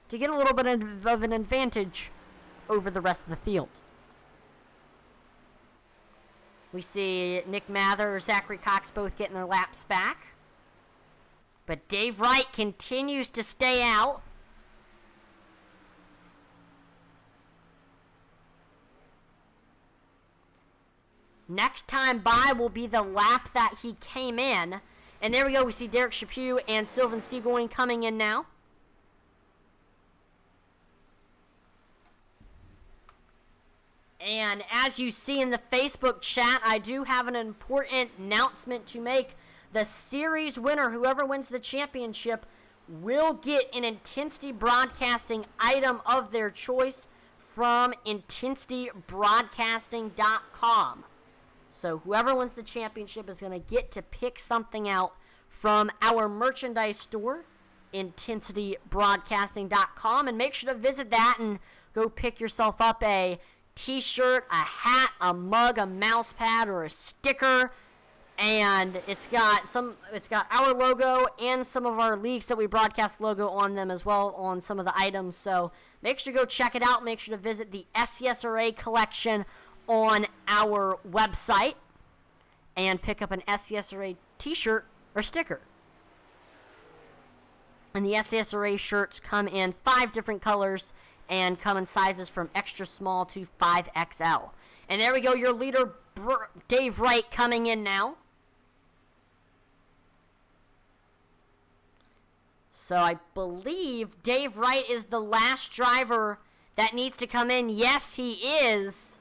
to get a little bit of an advantage over the rest of the field. We see Nick Mather, Zachary Cox both getting their laps back. But Dave Wright continues to stay out. Next time by will be the lap that he came in. And there we go. We see Derek Chaput and Sylvain Sigouin coming in now. And as you see in the Facebook chat, I do have an important announcement to make. The series winner, whoever wins the championship, will get an Intensity Broadcasting item of their choice from IntensityBroadcasting.com. So whoever wins the championship is going to get to pick something out from our merchandise store, IntensityBroadcasting.com. And make sure to visit that and go pick yourself up a t-shirt, a hat, a mug, a mouse pad, or a sticker. And it's got our logo and some of our leagues that we broadcast logo on them as well on some of the items. So make sure to go check it out. Make sure to visit the SCSRA collection on our website and pick up an SCSRA t-shirt or sticker. And the SCSRA shirts come in 5 different colors and come in sizes from extra small to 5XL. And there we go, your leader, Dave Wright, coming in now. So I believe Dave Wright is the last driver that needs to come in. Yes, he is.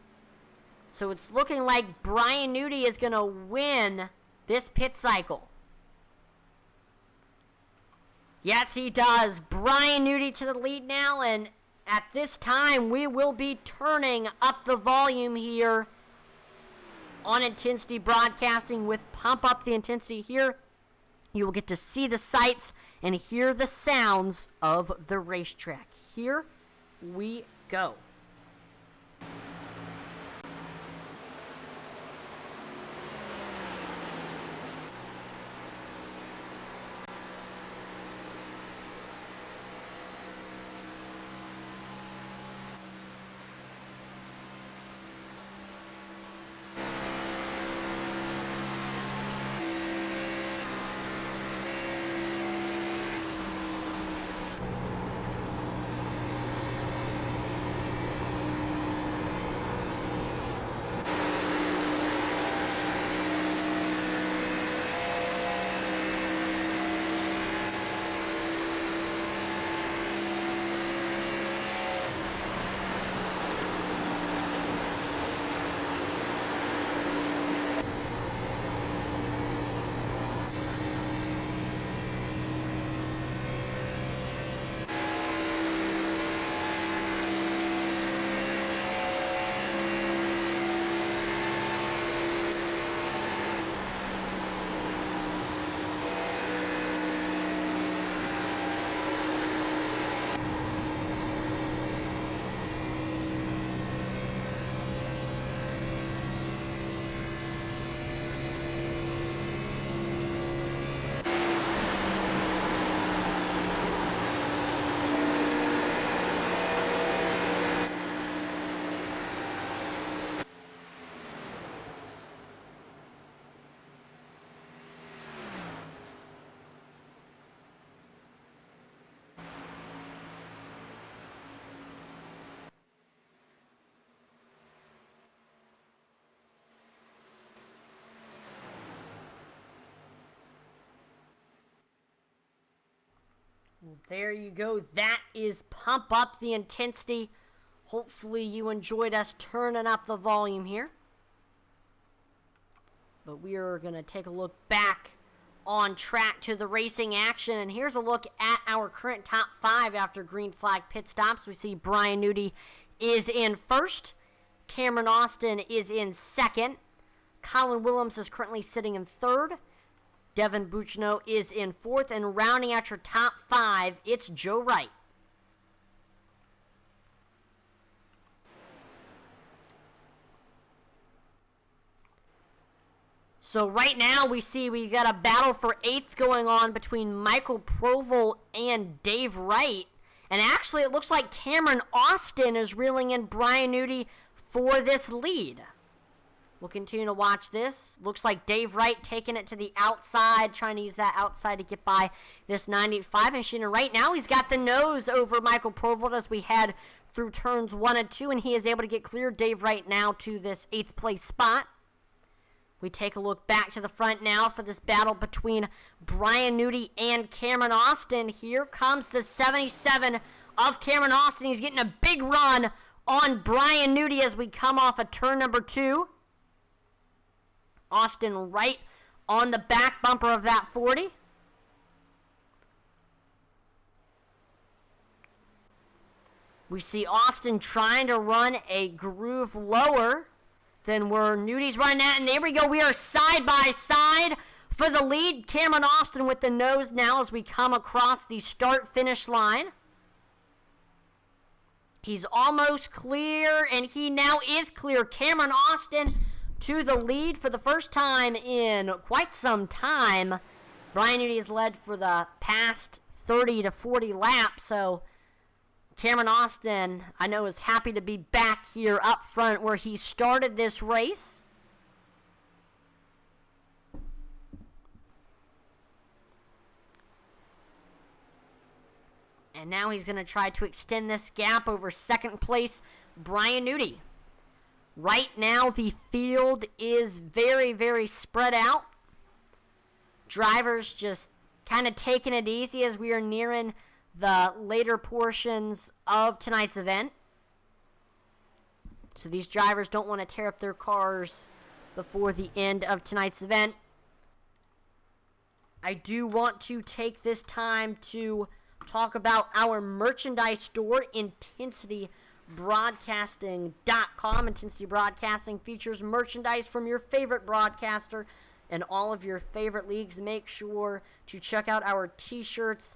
So it's looking like Brian Newty is going to win this pit cycle. Yes, he does. Brian Newty to the lead now, and at this time, we will be turning up the volume here on Intensity Broadcasting with Pump Up the Intensity here. You will get to see the sights and hear the sounds of the racetrack. Here we go. There you go. That is Pump Up the Intensity. Hopefully you enjoyed us turning up the volume here. But we are going to take a look back on track to the racing action. And here's a look at our current top 5 after green flag pit stops. We see Brian Newty is in first. Cameron Austin is in second. Colin Willems is currently sitting in third. Devin Bouchino is in fourth, and rounding out your top 5, it's Joe Wright. So right now we see we got a battle for 8th going on between Michael Proval and Dave Wright. And actually, it looks like Cameron Austin is reeling in Brian Newty for this lead. We'll continue to watch this. Looks like Dave Wright taking it to the outside, trying to use that outside to get by this 95 machine. And right now, he's got the nose over Michael Provold as we head through turns 1 and 2, and he is able to get clear. Dave Wright now to this 8th place spot. We take a look back to the front now for this battle between Brian Newty and Cameron Austin. Here comes the 77 of Cameron Austin. He's getting a big run on Brian Newty as we come off of turn number 2. Austin right on the back bumper of that 40. We see Austin trying to run a groove lower than where Newty's running at. And there we go. We are side by side for the lead. Cameron Austin with the nose now as we come across the start-finish line. He's almost clear, and he now is clear. Cameron Austin to the lead for the first time in quite some time. Brian Newty has led for the past 30 to 40 laps, so Cameron Austin, I know, is happy to be back here up front where he started this race. And now he's going to try to extend this gap over second place Brian Newty. Right now, the field is very, very spread out. Drivers just kind of taking it easy as we are nearing the later portions of tonight's event. So these drivers don't want to tear up their cars before the end of tonight's event. I do want to take this time to talk about our merchandise store, IntensityBroadcasting.com. Intensity Broadcasting features merchandise from your favorite broadcaster and all of your favorite leagues. Make sure to check out our t-shirts,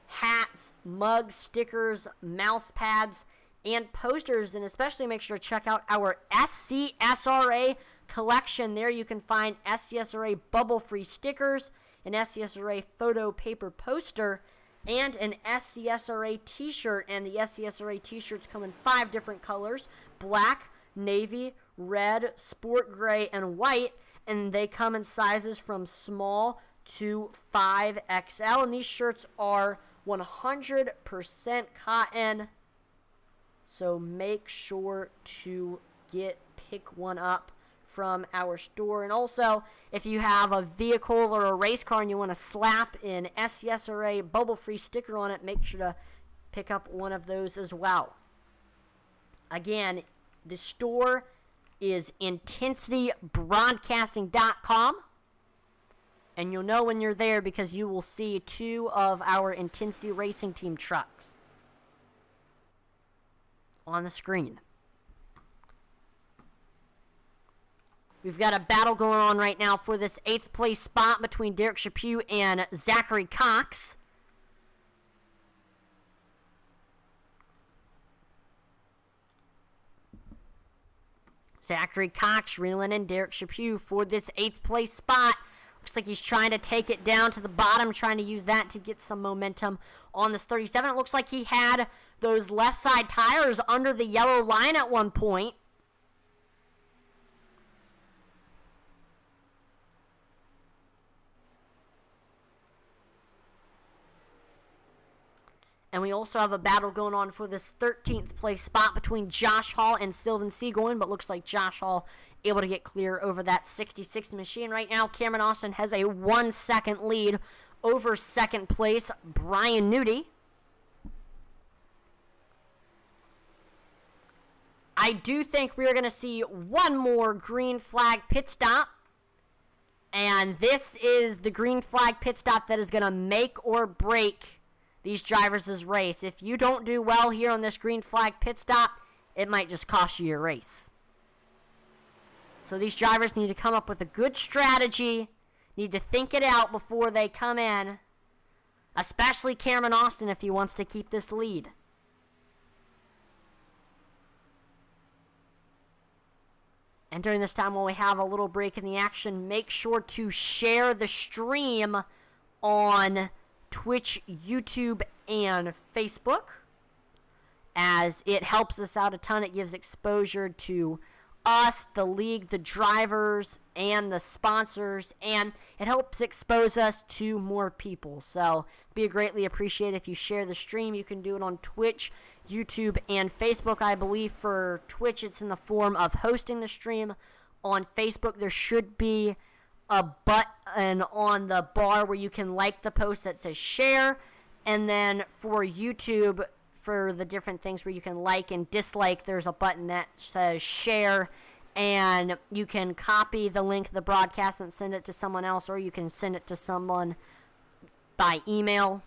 hats, mugs, stickers, mouse pads, and posters, and especially make sure to check out our SCSRA collection. There you can find SCSRA bubble-free stickers, an SCSRA photo paper poster, and an SCSRA t-shirt. And the SCSRA t-shirts come in 5 different colors: black, navy, red, sport gray, and white, and they come in sizes from small to 5XL, and these shirts are 100% cotton, so make sure to pick one up from our store. And also, if you have a vehicle or a race car and you want to slap an SCSRA bubble-free sticker on it, make sure to pick up one of those as well. Again, the store is IntensityBroadcasting.com. And you'll know when you're there because you will see 2 of our Intensity Racing Team trucks on the screen. We've got a battle going on right now for this 8th place spot between Derek Chaput and Zachary Cox. Zachary Cox reeling in Derek Chaput for this 8th place spot. Looks like he's trying to take it down to the bottom, trying to use that to get some momentum on this 37. It looks like he had those left side tires under the yellow line at one point. And we also have a battle going on for this 13th place spot between Josh Hall and Sylvan Seagoin, but looks like Josh Hall able to get clear over that 60-60 machine. Right now, Cameron Austin has a 1-second lead over second place Brian Newty. I do think we're going to see one more green flag pit stop. And this is the green flag pit stop that is going to make or break these drivers' race. If you don't do well here on this green flag pit stop, it might just cost you your race. So these drivers need to come up with a good strategy, need to think it out before they come in, especially Cameron Austin if he wants to keep this lead. And during this time, while we have a little break in the action, make sure to share the stream on Twitch, YouTube, and Facebook, as it helps us out a ton. It gives exposure to us, the league, the drivers, and the sponsors, and it helps expose us to more people. So be greatly appreciated if you share the stream. You can do it on Twitch, YouTube, and Facebook. I believe for Twitch it's in the form of hosting the stream. On Facebook there should be a button on the bar where you can like the post that says share, and then for YouTube, for the different things where you can like and dislike, there's a button that says share, and you can copy the link of the broadcast and send it to someone else, or you can send it to someone by email.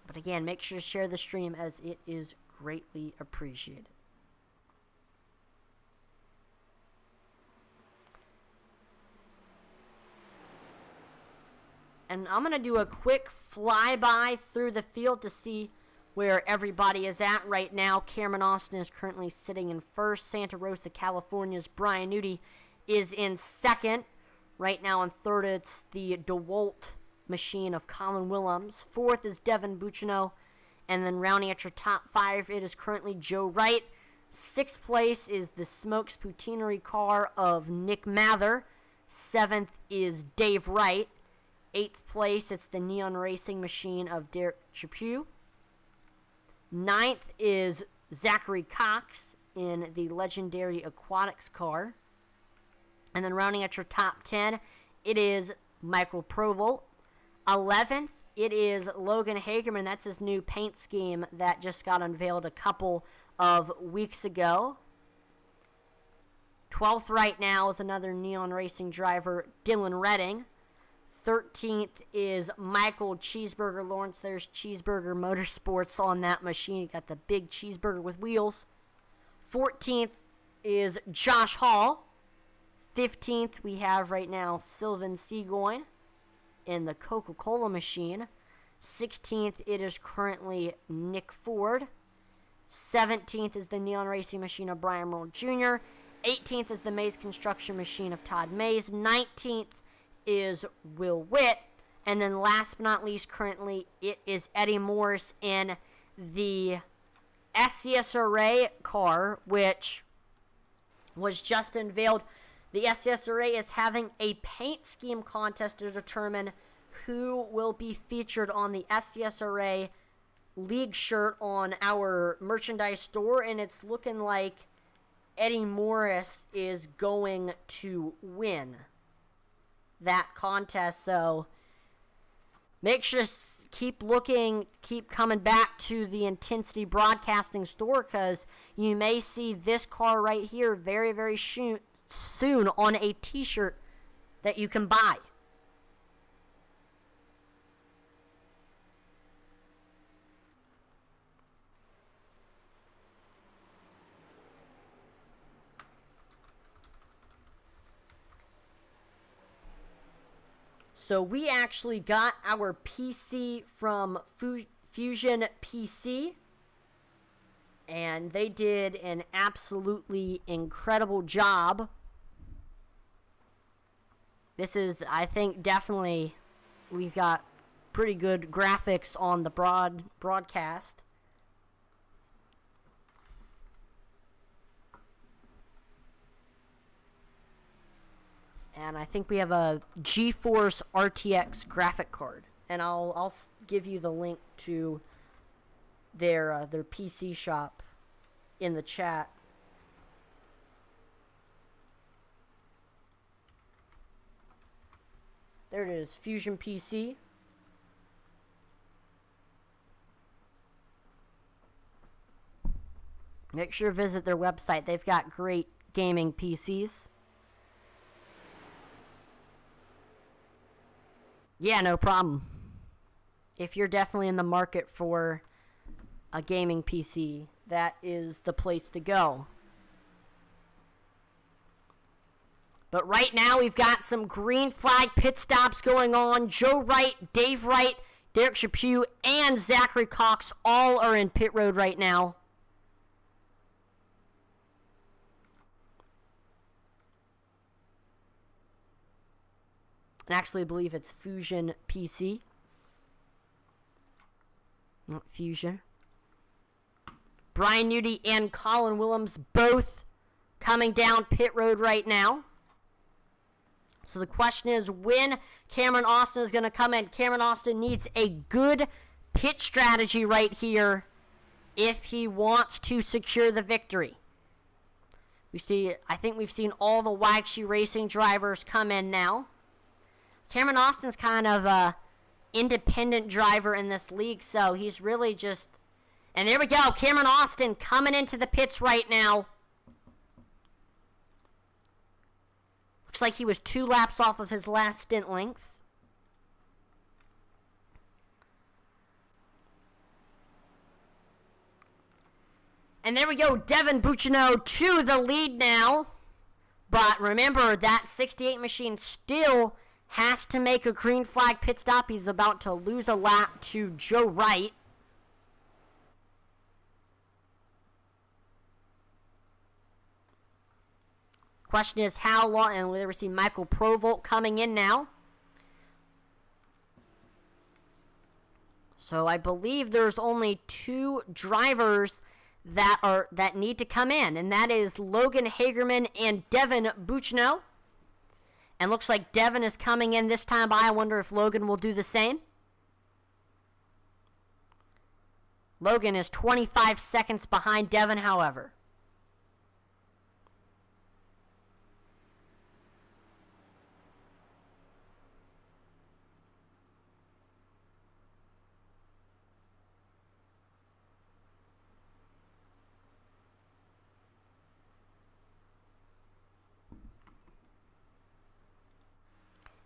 But again, make sure to share the stream, as it is greatly appreciated. And I'm going to do a quick flyby through the field to see where everybody is at right now. Cameron Austin is currently sitting in first. Santa Rosa, California's Brian Nudi is in second. Right now in third, it's the DeWalt machine of Colin Willems. Fourth is Devin Bouchino. And then rounding at your top five, it is currently Joe Wright. Sixth place is the Smokes Poutineery car of Nick Mather. Seventh is Dave Wright. Eighth place, it's the Neon Racing machine of Derek Chaput. Ninth is Zachary Cox in the legendary Aquatics car. And then rounding at your top 10, it is Michael Provolt. 11th, it is Logan Hagerman. That's his new paint scheme that just got unveiled a couple of weeks ago. 12th right now is another Neon Racing driver, Dylan Redding. 13th is Michael Cheeseburger Lawrence. There's Cheeseburger Motorsports on that machine. You got the big cheeseburger with wheels. 14th is Josh Hall. 15th we have right now Sylvan Seagoin in the Coca-Cola machine. 16th it is currently Nick Ford. 17th is the Neon Racing machine of Brian Merle Jr. 18th is the Mays Construction machine of Todd Mays. 19th is Will Witt. And then last but not least, currently it is Eddie Morris in the SCSRA car, which was just unveiled. The SCSRA is having a paint scheme contest to determine who will be featured on the SCSRA league shirt on our merchandise store, and it's looking like Eddie Morris is going to win that contest. So make sure to keep looking, keep coming back to the Intensity Broadcasting store, because you may see this car right here very, very soon on a t-shirt that you can buy. So we actually got our PC from Fusion PC, and they did an absolutely incredible job. This is, I think, definitely, we've got pretty good graphics on the broadcast. And I think we have a GeForce RTX graphic card. And I'll give you the link to their PC shop in the chat. There it is, Fusion PC. Make sure to visit their website. They've got great gaming PCs. Yeah, no problem. If you're definitely in the market for a gaming PC, that is the place to go. But right now, we've got some green flag pit stops going on. Joe Wright, Dave Wright, Derek Chaput, and Zachary Cox all are in pit road right now. And actually, I believe it's Fusion PC. Not Fusion. Brian Newty and Colin Willems both coming down pit road right now. So the question is when Cameron Austin is going to come in. Cameron Austin needs a good pit strategy right here if he wants to secure the victory. I think we've seen all the Wreckage Racing drivers come in now. Cameron Austin's kind of a independent driver in this league, so he's really just... And there we go, Cameron Austin coming into the pits right now. Looks like he was 2 laps off of his last stint length. And there we go, Devin Bouchino to the lead now. But remember, that 68 machine still has to make a green flag pit stop. He's about to lose a lap to Joe Wright. Question is how long, and we see Michael Provolt coming in now. So I believe there's only 2 drivers that need to come in, and that is Logan Hagerman and Devin Bouchino. And looks like Devin is coming in this time by. I wonder if Logan will do the same. Logan is 25 seconds behind Devin, however.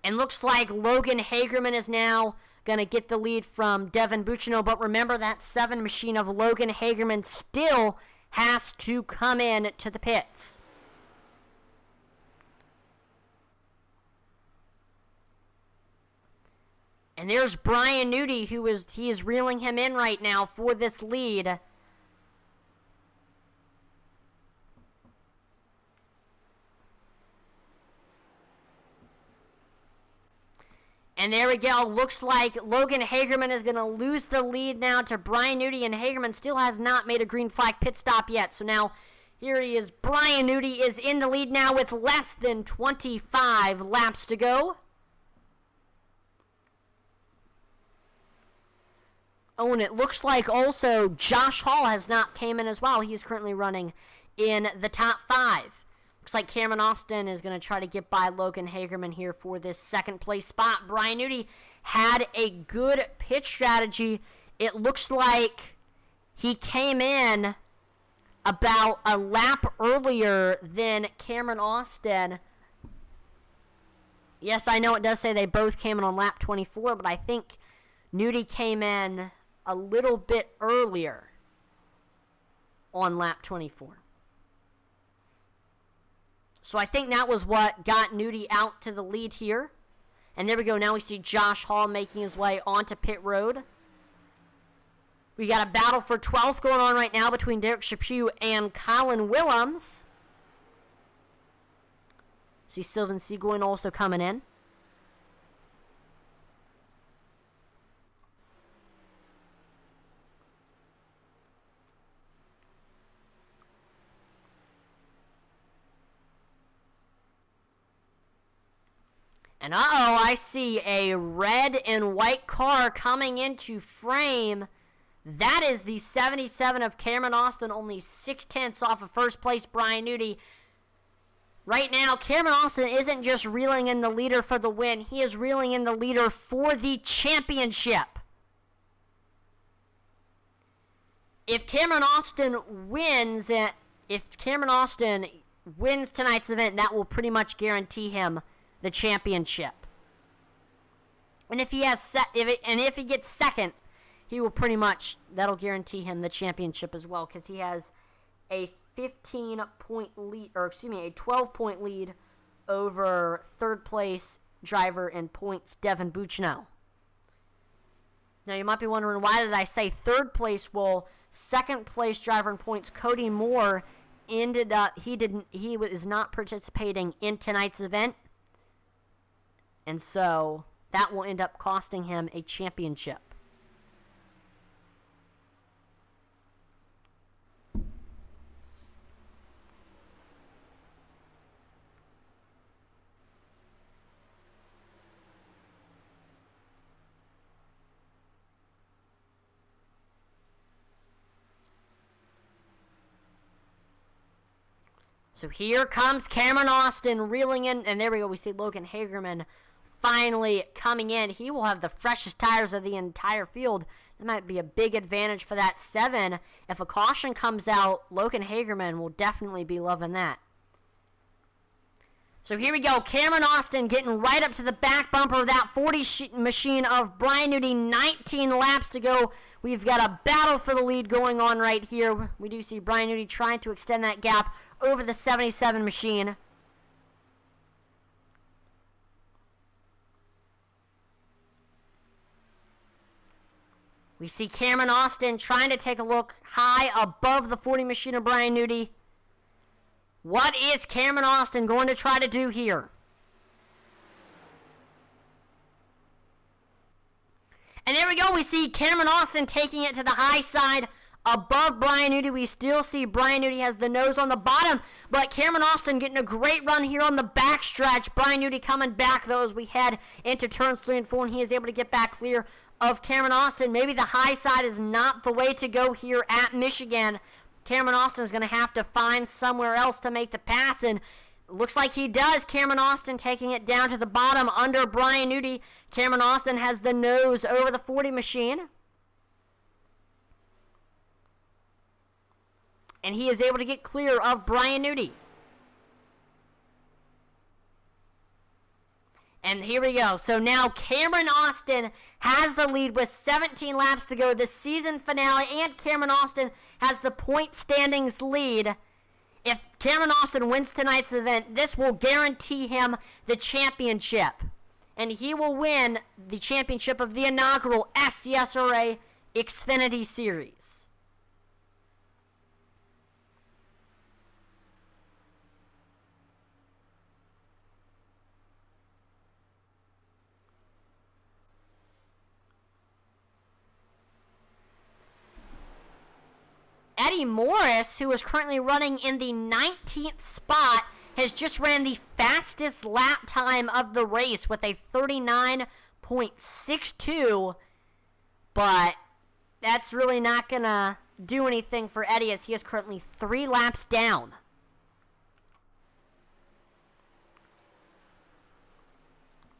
And looks like Logan Hagerman is now going to get the lead from Devin Bouchino. But remember, that 7 machine of Logan Hagerman still has to come in to the pits. And there's Brian Newty, he is reeling him in right now for this lead. And there we go. Looks like Logan Hagerman is going to lose the lead now to Brian Newty, and Hagerman still has not made a green flag pit stop yet. So now here he is. Brian Newty is in the lead now with less than 25 laps to go. Oh, and it looks like also Josh Hall has not came in as well. He's currently running in the top 5. Looks like Cameron Austin is going to try to get by Logan Hagerman here for this second place spot. Brian Newty had a good pit strategy. It looks like he came in about a lap earlier than Cameron Austin. Yes, I know it does say they both came in on lap 24, but I think Newty came in a little bit earlier on lap 24. So I think that was what got Newty out to the lead here. And there we go. Now we see Josh Hall making his way onto pit road. We got a battle for 12th going on right now between Derek Chaput and Colin Willems. See Sylvan Seguin also coming in. And I see a red and white car coming into frame. That is the 77 of Cameron Austin, only 0.6 off of first place Brian Newty. Right now, Cameron Austin isn't just reeling in the leader for the win. He is reeling in the leader for the championship. If Cameron Austin wins tonight's event, that will pretty much guarantee him the championship. And if he gets second, he will pretty much, that'll guarantee him the championship as well, because he has a 12-point lead over third place driver in points, Devin Bouchino. Now you might be wondering, why did I say third place? Well, second place driver in points, Cody Moore, he is not participating in tonight's event. And so that will end up costing him a championship. So here comes Cameron Austin reeling in, and there we go. We see Logan Hagerman finally coming in. He will have the freshest tires of the entire field. That might be a big advantage for that 7. If a caution comes out, Logan Hagerman will definitely be loving that. So here we go. Cameron Austin getting right up to the back bumper of that 40 machine of Brian Newty. 19 laps to go. We've got a battle for the lead going on right here. We do see Brian Newty trying to extend that gap over the 77 machine. We see Cameron Austin trying to take a look high above the 40 machine of Brian Newty. What is Cameron Austin going to try to do here? And there we go. We see Cameron Austin taking it to the high side above Brian Newty. We still see Brian Newty has the nose on the bottom, but Cameron Austin getting a great run here on the backstretch. Brian Newty coming back, though, as we head into turns 3 and 4, and he is able to get back clear of Cameron Austin. Maybe the high side is not the way to go here at Michigan. Cameron Austin is going to have to find somewhere else to make the pass, and looks like he does. Cameron Austin taking it down to the bottom under Brian Newty. Cameron Austin has the nose over the 40 machine. And he is able to get clear of Brian Newty. And here we go. So now Cameron Austin has the lead with 17 laps to go. The season finale, and Cameron Austin has the point standings lead. If Cameron Austin wins tonight's event, this will guarantee him the championship. And he will win the championship of the inaugural SCSRA Xfinity Series. Eddie Morris, who is currently running in the 19th spot, has just ran the fastest lap time of the race with a 39.62. But that's really not going to do anything for Eddie, as he is currently 3 laps down.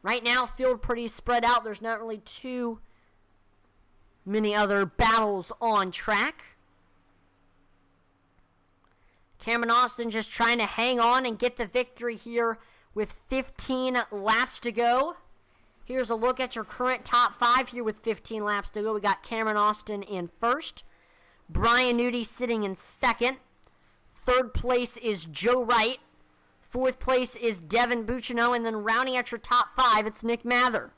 Right now, field pretty spread out. There's not really too many other battles on track. Cameron Austin just trying to hang on and get the victory here with 15 laps to go. Here's a look at your current top 5 here with 15 laps to go. We got Cameron Austin in first. Brian Newty sitting in second. Third place is Joe Wright. Fourth place is Devin Bouchino. And then rounding out your top 5, it's Nick Mather.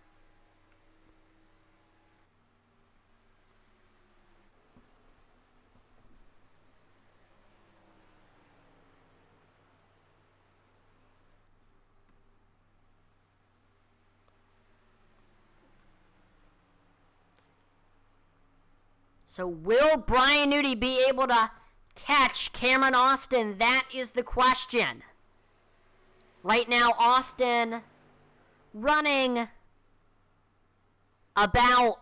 So will Brian Newty be able to catch Cameron Austin? That is the question. Right now, Austin running about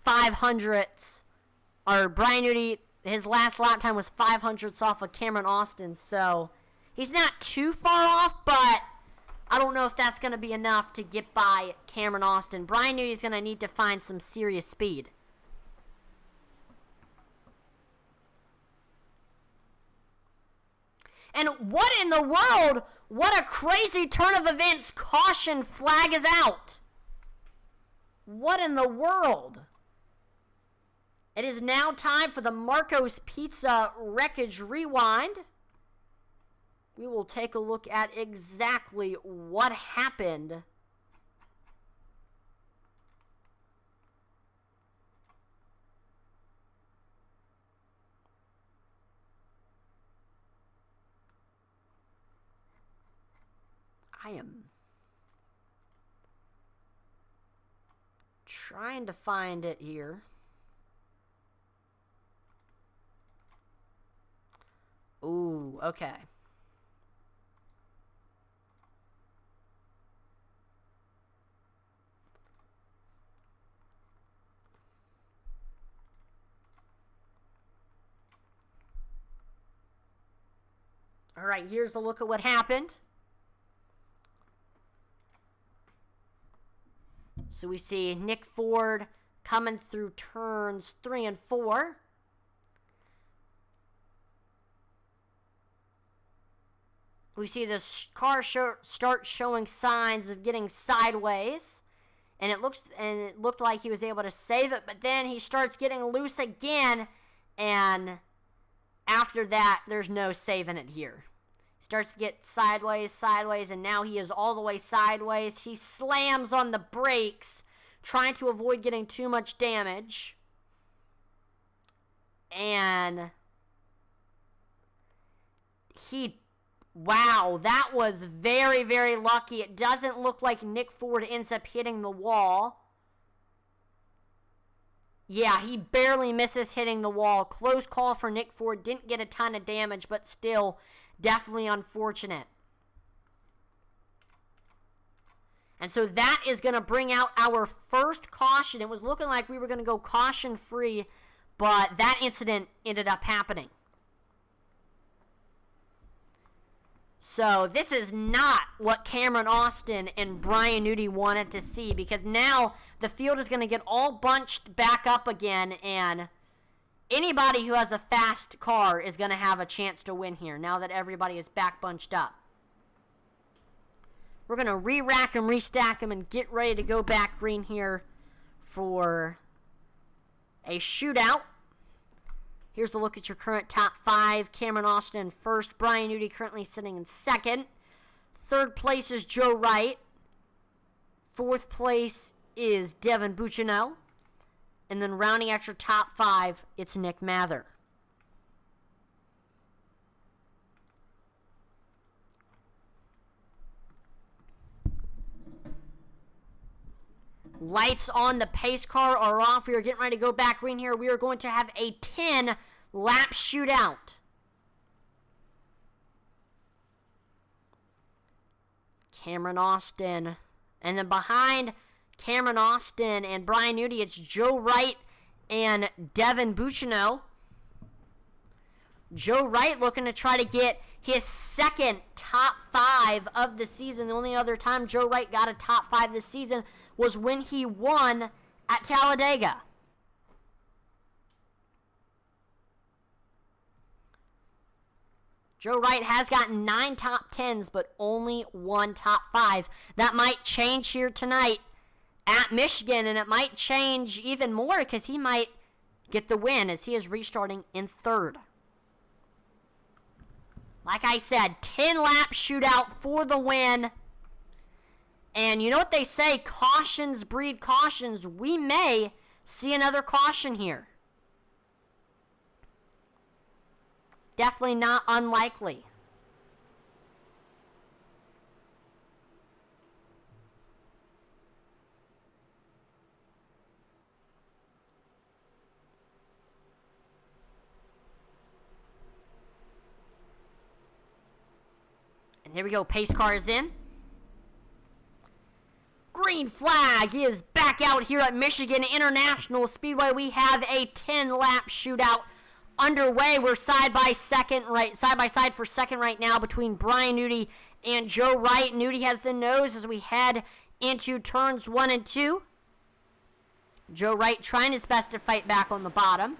500ths. Or Brian Newty, his last lap time was 500ths off of Cameron Austin. So he's not too far off, but I don't know if that's going to be enough to get by Cameron Austin. Brian Newty's going to need to find some serious speed. And what in the world? What a crazy turn of events. Caution flag is out. What in the world? It is now time for the Marco's Pizza Wreckage Rewind. We will take a look at exactly what happened. Trying to find it here. Ooh, okay. All right, here's a look at what happened. So we see Nick Ford coming through turns 3 and 4. We see this car start showing signs of getting sideways, and it looked like he was able to save it, but then he starts getting loose again, and after that, there's no saving it here. He starts to get sideways, and now he is all the way sideways. He slams on the brakes, trying to avoid getting too much damage, and wow, that was very, very lucky. It doesn't look like Nick Ford ends up hitting the wall. Yeah, he barely misses hitting the wall. Close call for Nick Ford. Didn't get a ton of damage, but still definitely unfortunate. And so that is going to bring out our first caution. It was looking like we were going to go caution-free, but that incident ended up happening. So this is not what Cameron Austin and Brian Newty wanted to see, because now the field is going to get all bunched back up again, and anybody who has a fast car is going to have a chance to win here now that everybody is back bunched up. We're going to re-rack them, restack them, and get ready to go back green here for a shootout. Here's a look at your current top 5. Cameron Austin first. Brian Newty currently sitting in second. Third place is Joe Wright. Fourth place is Devin Bouchino. And then rounding out your top 5, it's Nick Mather. Lights on, the pace car are off. We are getting ready to go back green here. We are going to have a 10-lap shootout. Cameron Austin. And then behind Cameron Austin and Brian Newty, it's Joe Wright and Devin Bouchino. Joe Wright looking to try to get his second top 5 of the season. The only other time Joe Wright got a top 5 this season was when he won at Talladega. Joe Wright has gotten 9 top 10s, but only 1 top 5. That might change here tonight at Michigan, and it might change even more because he might get the win as he is restarting in 3rd. Like I said, 10-lap shootout for the win. And you know what they say, cautions breed cautions. We may see another caution here. Definitely not unlikely. And here we go, pace car is in. Green flag is back out here at Michigan International Speedway. We have a 10-lap shootout underway. We're side by side for second right now between Brian Newty and Joe Wright. Newty has the nose as we head into turns 1 and 2. Joe Wright trying his best to fight back on the bottom.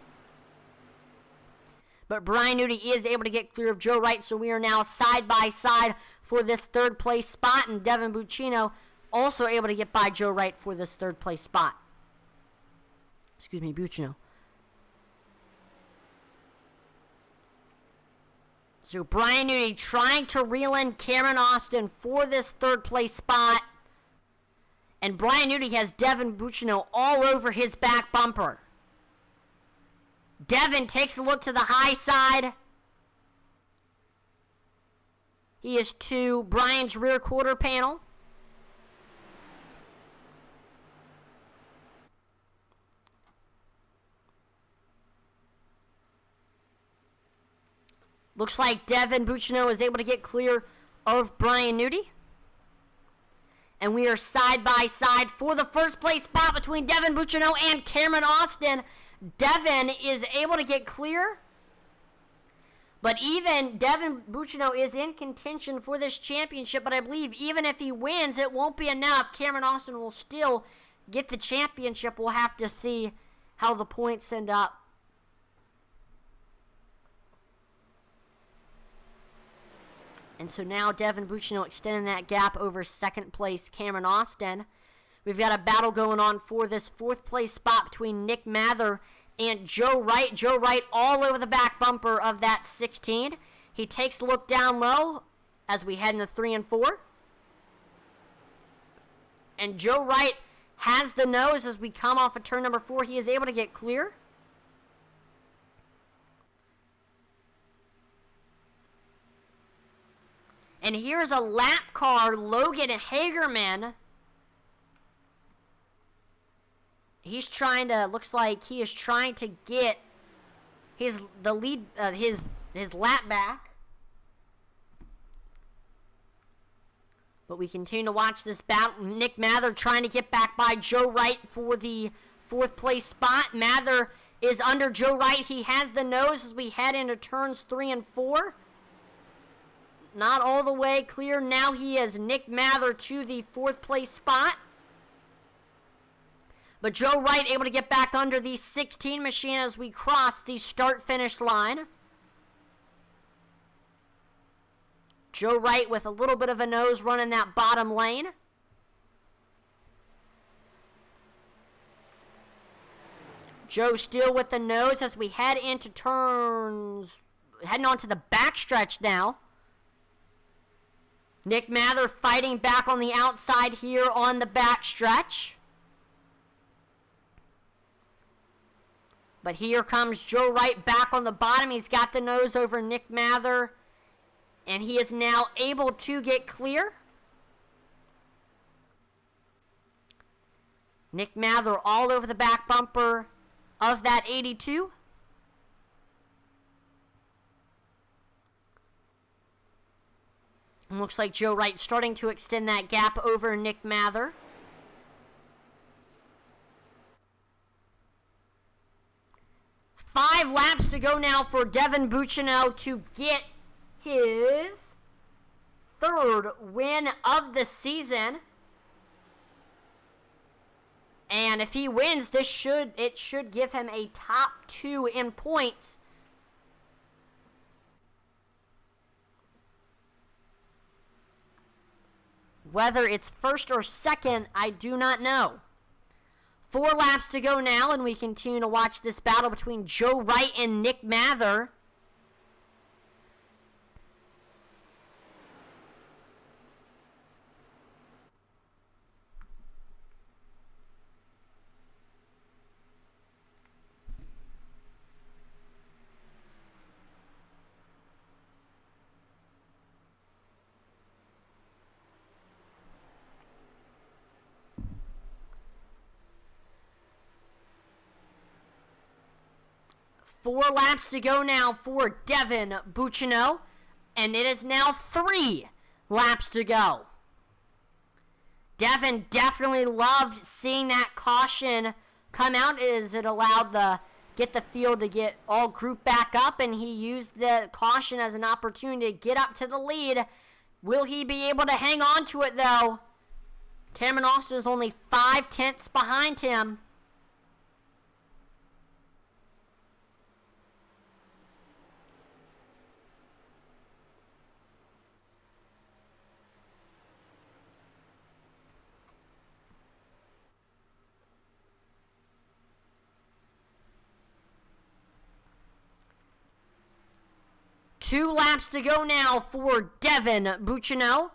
But Brian Newty is able to get clear of Joe Wright, so we are now side by side for this 3rd place spot, and Devin Bouchino also able to get by Joe Wright for this 3rd place spot. Excuse me, Bouchino. So Brian Newty trying to reel in Cameron Austin for this 3rd place spot. And Brian Newty has Devin Bouchino all over his back bumper. Devin takes a look to the high side. He is to Brian's rear quarter panel. Looks like Devin Bouchino is able to get clear of Brian Nudie. And we are side by side for the first place spot between Devin Bouchino and Cameron Austin. Devin is able to get clear. But even Devin Bouchino is in contention for this championship. But I believe even if he wins, it won't be enough. Cameron Austin will still get the championship. We'll have to see how the points end up. And so now Devin Bouchino extending that gap over second place Cameron Austin. We've got a battle going on for this fourth place spot between Nick Mather and Joe Wright. Joe Wright all over the back bumper of that 16. He takes a look down low as we head into 3 and 4. And Joe Wright has the nose as we come off of turn number 4. He is able to get clear. And here's a lap car, Logan Hagerman. He's trying to, looks like he is trying to get his lap back. But we continue to watch this battle. Nick Mather trying to get back by Joe Wright for the fourth place spot. Mather is under Joe Wright. He has the nose as we head into turns 3 and 4. Not all the way clear. Now he is Nick Mather to the fourth place spot. But Joe Wright able to get back under the 16 machine as we cross the start-finish line. Joe Wright with a little bit of a nose running that bottom lane. Joe still with the nose as we head into turns, heading on to the backstretch now. Nick Mather fighting back on the outside here on the backstretch. But here comes Joe Wright back on the bottom. He's got the nose over Nick Mather. And he is now able to get clear. Nick Mather all over the back bumper of that 82. And looks like Joe Wright starting to extend that gap over Nick Mather. Five laps to go now for Devin Bouchino to get his third win of the season. And if he wins, it should give him a top 2 in points. Whether it's first or second, I do not know. 4 laps to go now, and we continue to watch this battle between Joe Wright and Nick Mather. Four laps to go now for Devin Bouchino, and it is now 3 laps to go. Devin definitely loved seeing that caution come out as it allowed get the field to get all grouped back up, and he used the caution as an opportunity to get up to the lead. Will he be able to hang on to it, though? Cameron Austin is only 5/10 behind him. Two laps to go now for Devin Bouchino.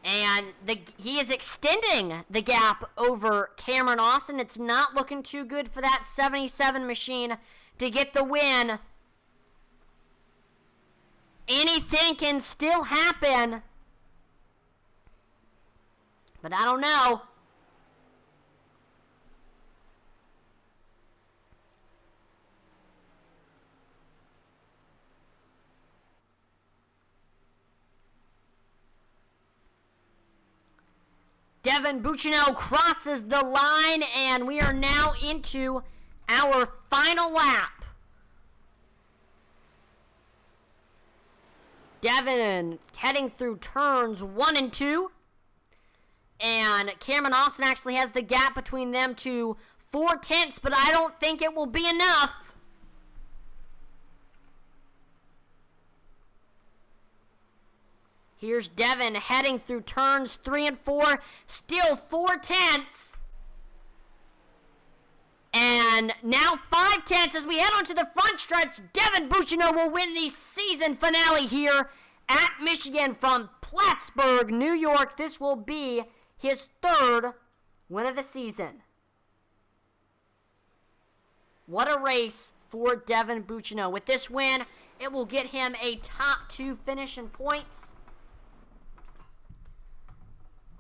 And he is extending the gap over Cameron Austin. It's not looking too good for that 77 machine to get the win. Anything can still happen. But I don't know. Devin Bouchino crosses the line, and we are now into our final lap. Devin heading through turns 1 and 2. And Cameron Austin actually has the gap between them to 4/10, but I don't think it will be enough. Here's Devin heading through turns 3 and 4, still 4/10. And now 5/10 as we head onto the front stretch. Devin Bouchino will win the season finale here at Michigan from Plattsburgh, New York. This will be his 3rd win of the season. What a race for Devin Bouchino. With this win, it will get him a top 2 finish in points.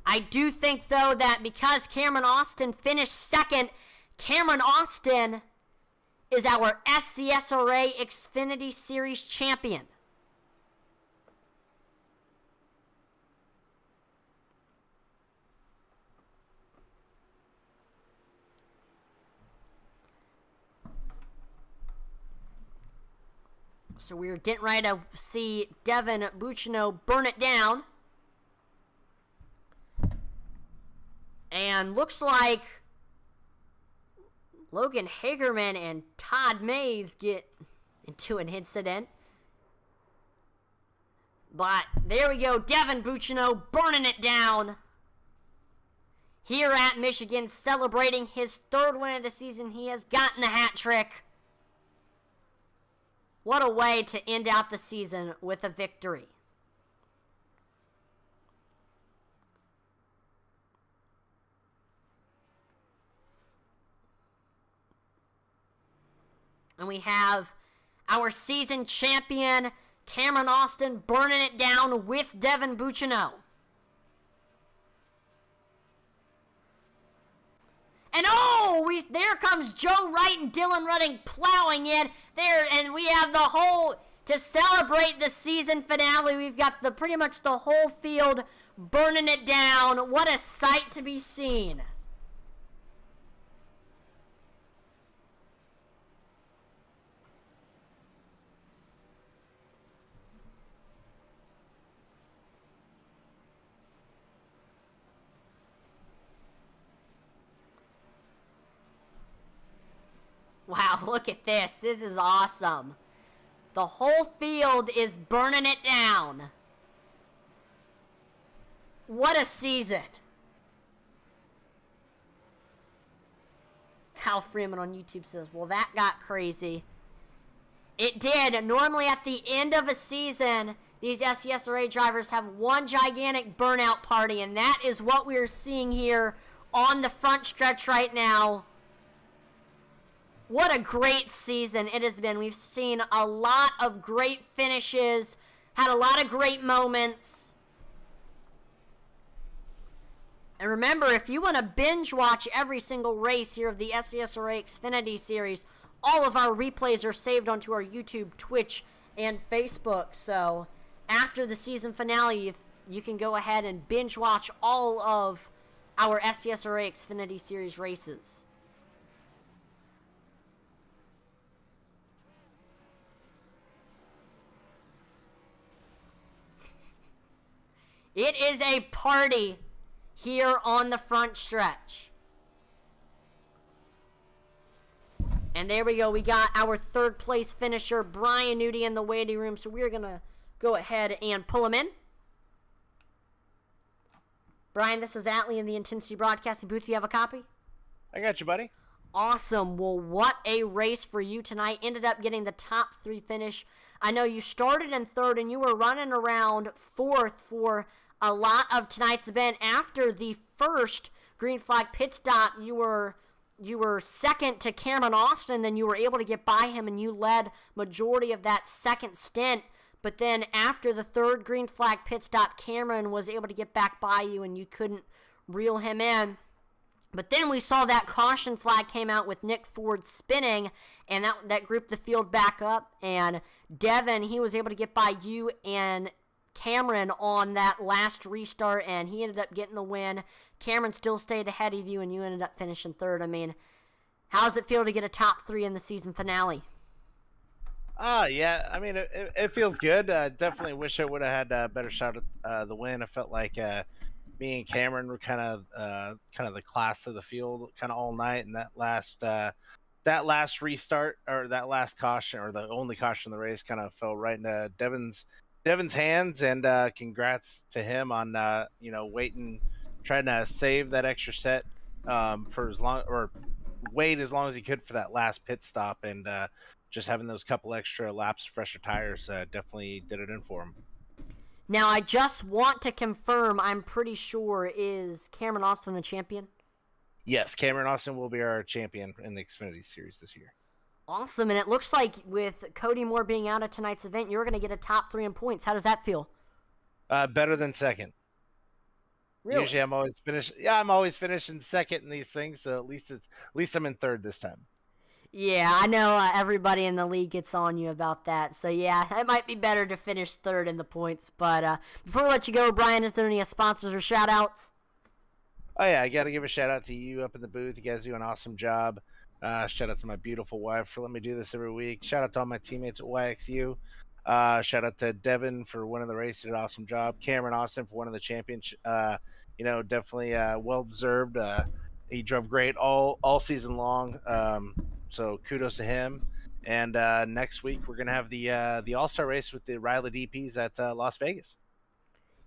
I do think, though, that because Cameron Austin finished 2nd, Cameron Austin is our SCSRA Xfinity Series champion. So we're getting ready to see Devin Bouchino burn it down. And looks like Logan Hagerman and Todd Mays get into an incident. But there we go, Devin Bouchino burning it down here at Michigan, celebrating his 3rd win of the season. He has gotten a hat trick. What a way to end out the season with a victory. And we have our season champion, Cameron Austin, burning it down with Devin Bouchino. And there comes Joe Wright and Dylan Redding plowing in there, and we have the whole, to celebrate the season finale, we've got pretty much the whole field burning it down. What a sight to be seen. Wow, look at this. This is awesome. The whole field is burning it down. What a season. Kyle Freeman on YouTube says, well, that got crazy. It did. Normally at the end of a season, these SCSRA drivers have one gigantic burnout party, and that is what we're seeing here on the front stretch right now. What a great season it has been. We've seen a lot of great finishes, had a lot of great moments. And remember, if you want to binge watch every single race here of the SCSRA Xfinity Series, all of our replays are saved onto our YouTube, Twitch, and Facebook. So after the season finale, you can go ahead and binge watch all of our SCSRA Xfinity Series races. It is a party here on the front stretch. And there we go. We got our 3rd place finisher, Brian Nudie, in the waiting room. So we're going to go ahead and pull him in. Brian, this is Atlee in the Intensity Broadcasting booth. You have a copy? I got you, buddy. Awesome. Well, what a race for you tonight. Ended up getting the top 3 finish. I know you started in 3rd and you were running around 4th for a lot of tonight's event. After the first green flag pit stop, you were 2nd to Cameron Austin, then you were able to get by him, and you led majority of that 2nd stint. But then after the 3rd green flag pit stop, Cameron was able to get back by you, and you couldn't reel him in. But then we saw that caution flag came out with Nick Ford spinning, and that grouped the field back up. And Devin, he was able to get by you and Cameron on that last restart, and he ended up getting the win. Cameron still stayed ahead of you, and you ended up finishing third. I mean, how does it feel to get a top 3 in the season finale? Yeah. I mean, it feels good. Definitely wish I would have had a better shot at the win. I felt like me and Cameron were kind of the class of the field kind of all night, and that last restart or that last caution or the only caution in the race kind of fell right into Devin's hands. And congrats to him on waiting, trying to save that extra set for as long or wait as long as he could for that last pit stop, and just having those couple extra laps, fresher tires, definitely did it in for him. Now, I just want to confirm, I'm pretty sure, is Cameron Austin the champion? Yes, Cameron Austin will be our champion in the Xfinity Series this year. Awesome, and it looks like with Cody Moore being out at tonight's event, you're going to get a top 3 in points. How does that feel? Better than second. Really? Usually I'm always finishing second in these things, so at least I'm in third this time. Yeah, I know everybody in the league gets on you about that. So, yeah, it might be better to finish third in the points. But before we let you go, Brian, is there any sponsors or shout-outs? Oh, yeah, I got to give a shout-out to you up in the booth. You guys do an awesome job. Shout out to my beautiful wife for letting me do this every week. Shout out to all my teammates at YXU. Shout out to Devin for winning the race. He did an awesome job. Cameron Austin for winning the championship. Definitely well-deserved. He drove great all season long. So kudos to him. And next week we're gonna have the All-Star race with the Riley DPs at Las Vegas.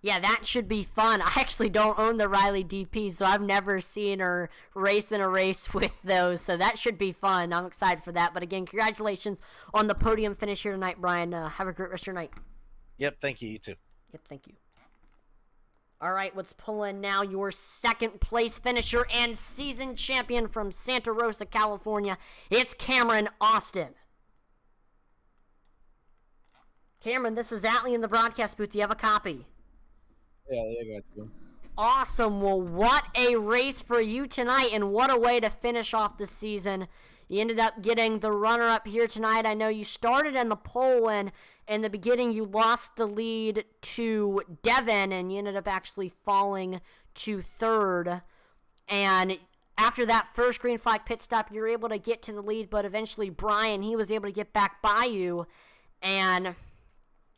Yeah, that should be fun. I actually don't own the Riley DPs, so I've never seen her race in a race with those. So that should be fun. I'm excited for that. But again, congratulations on the podium finish here tonight, Brian. Have a great rest of your night. Yep, thank you. You too. Yep, thank you. All right, let's pull in now your second place finisher and season champion from Santa Rosa, California. It's Cameron Austin. Cameron, this is Atlee in the broadcast booth. Do you have a copy? Yeah, I got you. Awesome. Well, what a race for you tonight, and what a way to finish off the season. You ended up getting the runner-up here tonight. I know you started in the pole, and in the beginning you lost the lead to Devin, and you ended up actually falling to third. And after that first green flag pit stop, you were able to get to the lead, but eventually Brian, he was able to get back by you. And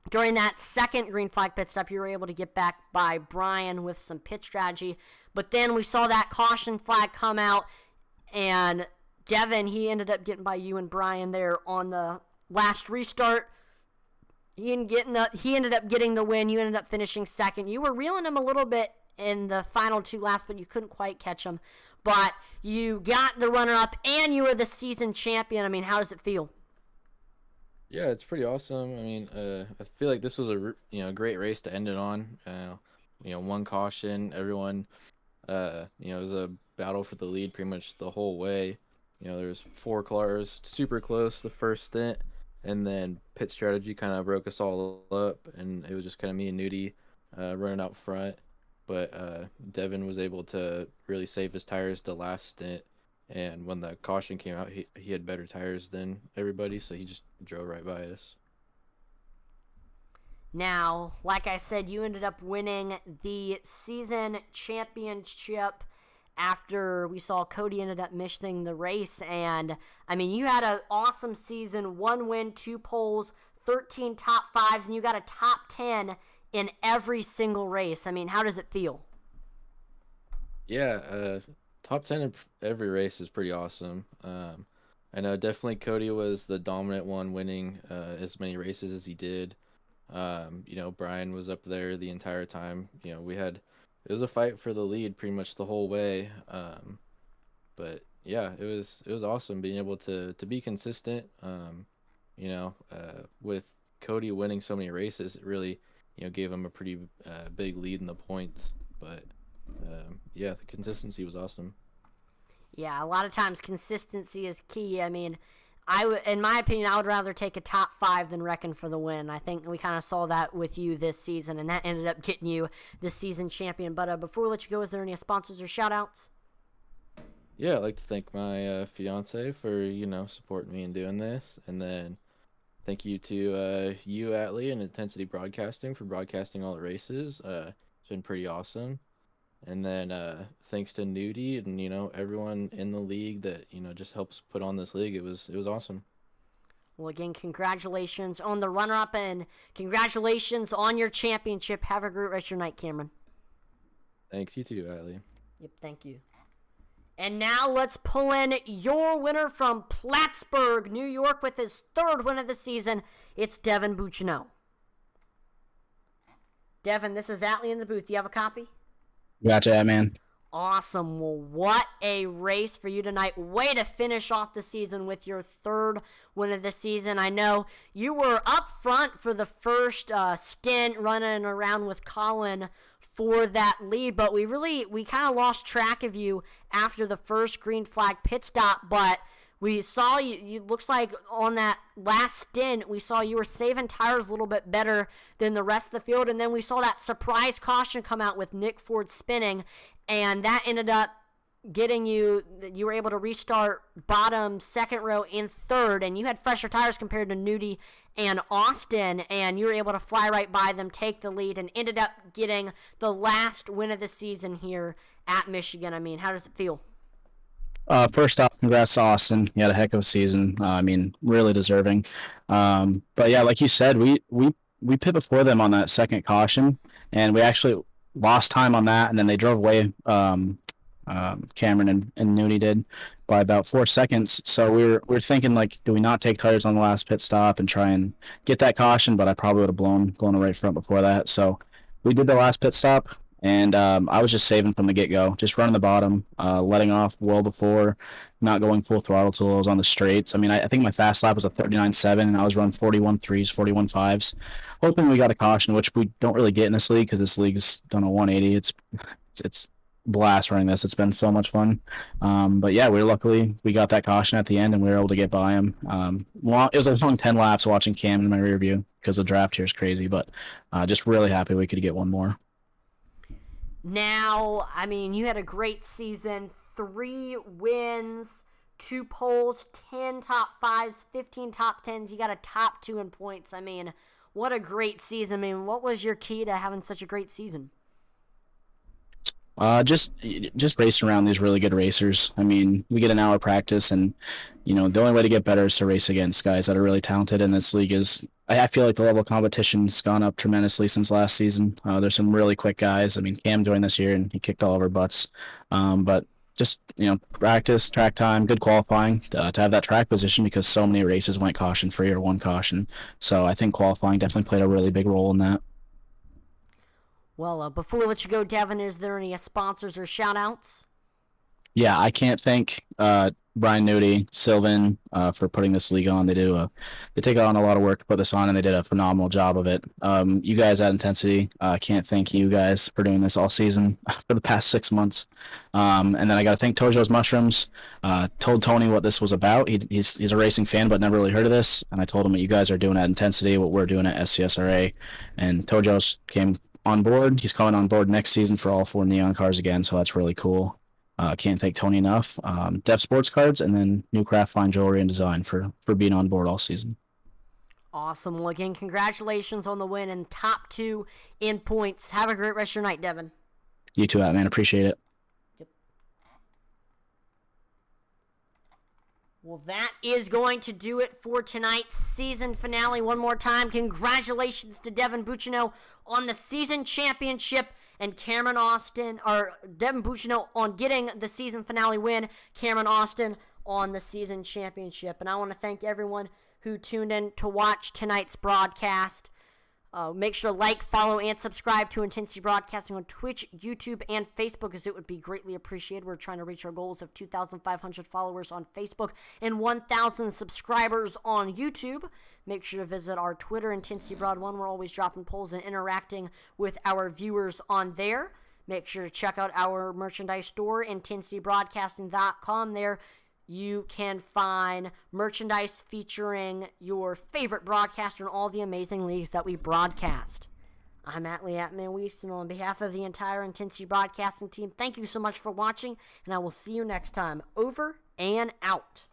during that second green flag pit stop, you were able to get back by Brian with some pit strategy. But then we saw that caution flag come out, and Devin, he ended up getting by you and Brian there on the last restart. He ended up getting the win. You ended up finishing second. You were reeling him a little bit in the final 2 laps, but you couldn't quite catch him. But you got the runner-up, and you were the season champion. I mean, how does it feel? Yeah, it's pretty awesome. I mean, I feel like this was a great race to end it on. One caution, everyone. It was a battle for the lead pretty much the whole way. There's 4 cars super close the first stint, and then pit strategy kind of broke us all up, and it was just kind of me and Nudie running out front. But Devin was able to really save his tires the last stint. And when the caution came out, he had better tires than everybody, so he just drove right by us. Now, like I said, you ended up winning the season championship after we saw Cody ended up missing the race. And, I mean, you had an awesome season, 1 win, 2 poles, 13 top 5s, and you got a top 10 in every single race. I mean, how does it feel? Yeah, top 10 in every race is pretty awesome. I know definitely Cody was the dominant one, winning as many races as he did. Brian was up there the entire time. It was a fight for the lead pretty much the whole way. But yeah, it was awesome being able to be consistent. With Cody winning so many races, it really gave him a pretty big lead in the points. But the consistency was awesome. Yeah, a lot of times consistency is key. I mean, in my opinion, I would rather take a top 5 than wrecking for the win. I think we kind of saw that with you this season, and that ended up getting you the season champion. But before we let you go, is there any sponsors or shout-outs? Yeah, I'd like to thank my fiance for supporting me in doing this, and then thank you to you, Atlee, and Intensity Broadcasting for broadcasting all the races. It's been pretty awesome. And then thanks to Nudie and everyone in the league that just helps put on this league. It was awesome. Well, again, congratulations on the runner-up and congratulations on your championship. Have a great rest of your night, Cameron. Thanks, you too, Atlee. Yep, thank you. And now let's pull in your winner from Plattsburgh, New York, with his third win of the season. It's Devin Bouchino. Devin, this is Atlee in the booth. Do you have a copy? Gotcha, man. Awesome. Well, what a race for you tonight. Way to finish off the season with your third win of the season. I know you were up front for the first stint running around with Colin for that lead, but we kind of lost track of you after the first green flag pit stop, but we saw you looks like on that last stint, we saw you were saving tires a little bit better than the rest of the field, and then we saw that surprise caution come out with Nick Ford spinning, and that ended up getting you were able to restart bottom second row in third, and you had fresher tires compared to Nudie and Austin, and you were able to fly right by them, take the lead, and ended up getting the last win of the season here at Michigan. I mean, how does it feel? First off, congrats to Austin. He had a heck of a season. I mean, really deserving. But yeah, like you said, we pit before them on that second caution, and we actually lost time on that, and then they drove away. Cameron and Nudie did by about 4 seconds. So we're thinking, like, do we not take tires on the last pit stop and try and get that caution? But I probably would have blown a right front before that. So we did the last pit stop. And I was just saving from the get-go, just running the bottom, letting off well before, not going full throttle till I was on the straights. I mean, I think my fast lap was a 39.7, and I was running 41.3s, 41.5s, hoping we got a caution, which we don't really get in this league because this league's done a 180. It's blast running this. It's been so much fun. But yeah, we got that caution at the end, and we were able to get by him. It was a long 10 laps watching Cam in my rear view because the draft here is crazy, but just really happy we could get one more. Now, I mean, you had a great season, 3 wins, 2 poles, 10 top 5s, 15 top 10s. You got a top 2 in points. I mean, what a great season. I mean, what was your key to having such a great season? Just racing around these really good racers. I mean, we get an hour practice, and the only way to get better is to race against guys that are really talented. And this league I feel like the level of competition's gone up tremendously since last season. There's some really quick guys. I mean, Cam joined this year and he kicked all of our butts. But just practice, track time, good qualifying to have that track position because so many races went caution free or 1 caution. So I think qualifying definitely played a really big role in that. Well, before we let you go, Devin, is there any sponsors or shout-outs? Yeah, I can't thank Brian Nudie, Sylvan for putting this league on. They take on a lot of work to put this on, and they did a phenomenal job of it. You guys at Intensity, can't thank you guys for doing this all season for the past 6 months. And then I got to thank Tojo's Mushrooms. Told Tony what this was about. He's a racing fan, but never really heard of this. And I told him what you guys are doing at Intensity, what we're doing at SCSRA. And Tojo's came on board. He's coming on board next season for all 4 neon cars again, so that's really cool. Can't thank Tony enough. Def Sports Cards, and then New Craft Fine Jewelry and Design for being on board all season. Awesome. Well, again, congratulations on the win and top 2 in points. Have a great rest of your night, Devin. You too, man. Appreciate it. Yep. Well, that is going to do it for tonight's season finale. One more time, congratulations to Devin Bouchino on the season championship, and Devin Bouchino on getting the season finale win, Cameron Austin on the season championship. And I want to thank everyone who tuned in to watch tonight's broadcast. Make sure to like, follow, and subscribe to Intensity Broadcasting on Twitch, YouTube, and Facebook, as it would be greatly appreciated. We're trying to reach our goals of 2,500 followers on Facebook and 1,000 subscribers on YouTube. Make sure to visit our Twitter, Intensity Broad 1. We're always dropping polls and interacting with our viewers on there. Make sure to check out our merchandise store, IntensityBroadcasting.com. There you can find merchandise featuring your favorite broadcaster and all the amazing leagues that we broadcast. I'm Atlee Atman-Weist, and on behalf of the entire Intensity Broadcasting team, thank you so much for watching, and I will see you next time. Over and out.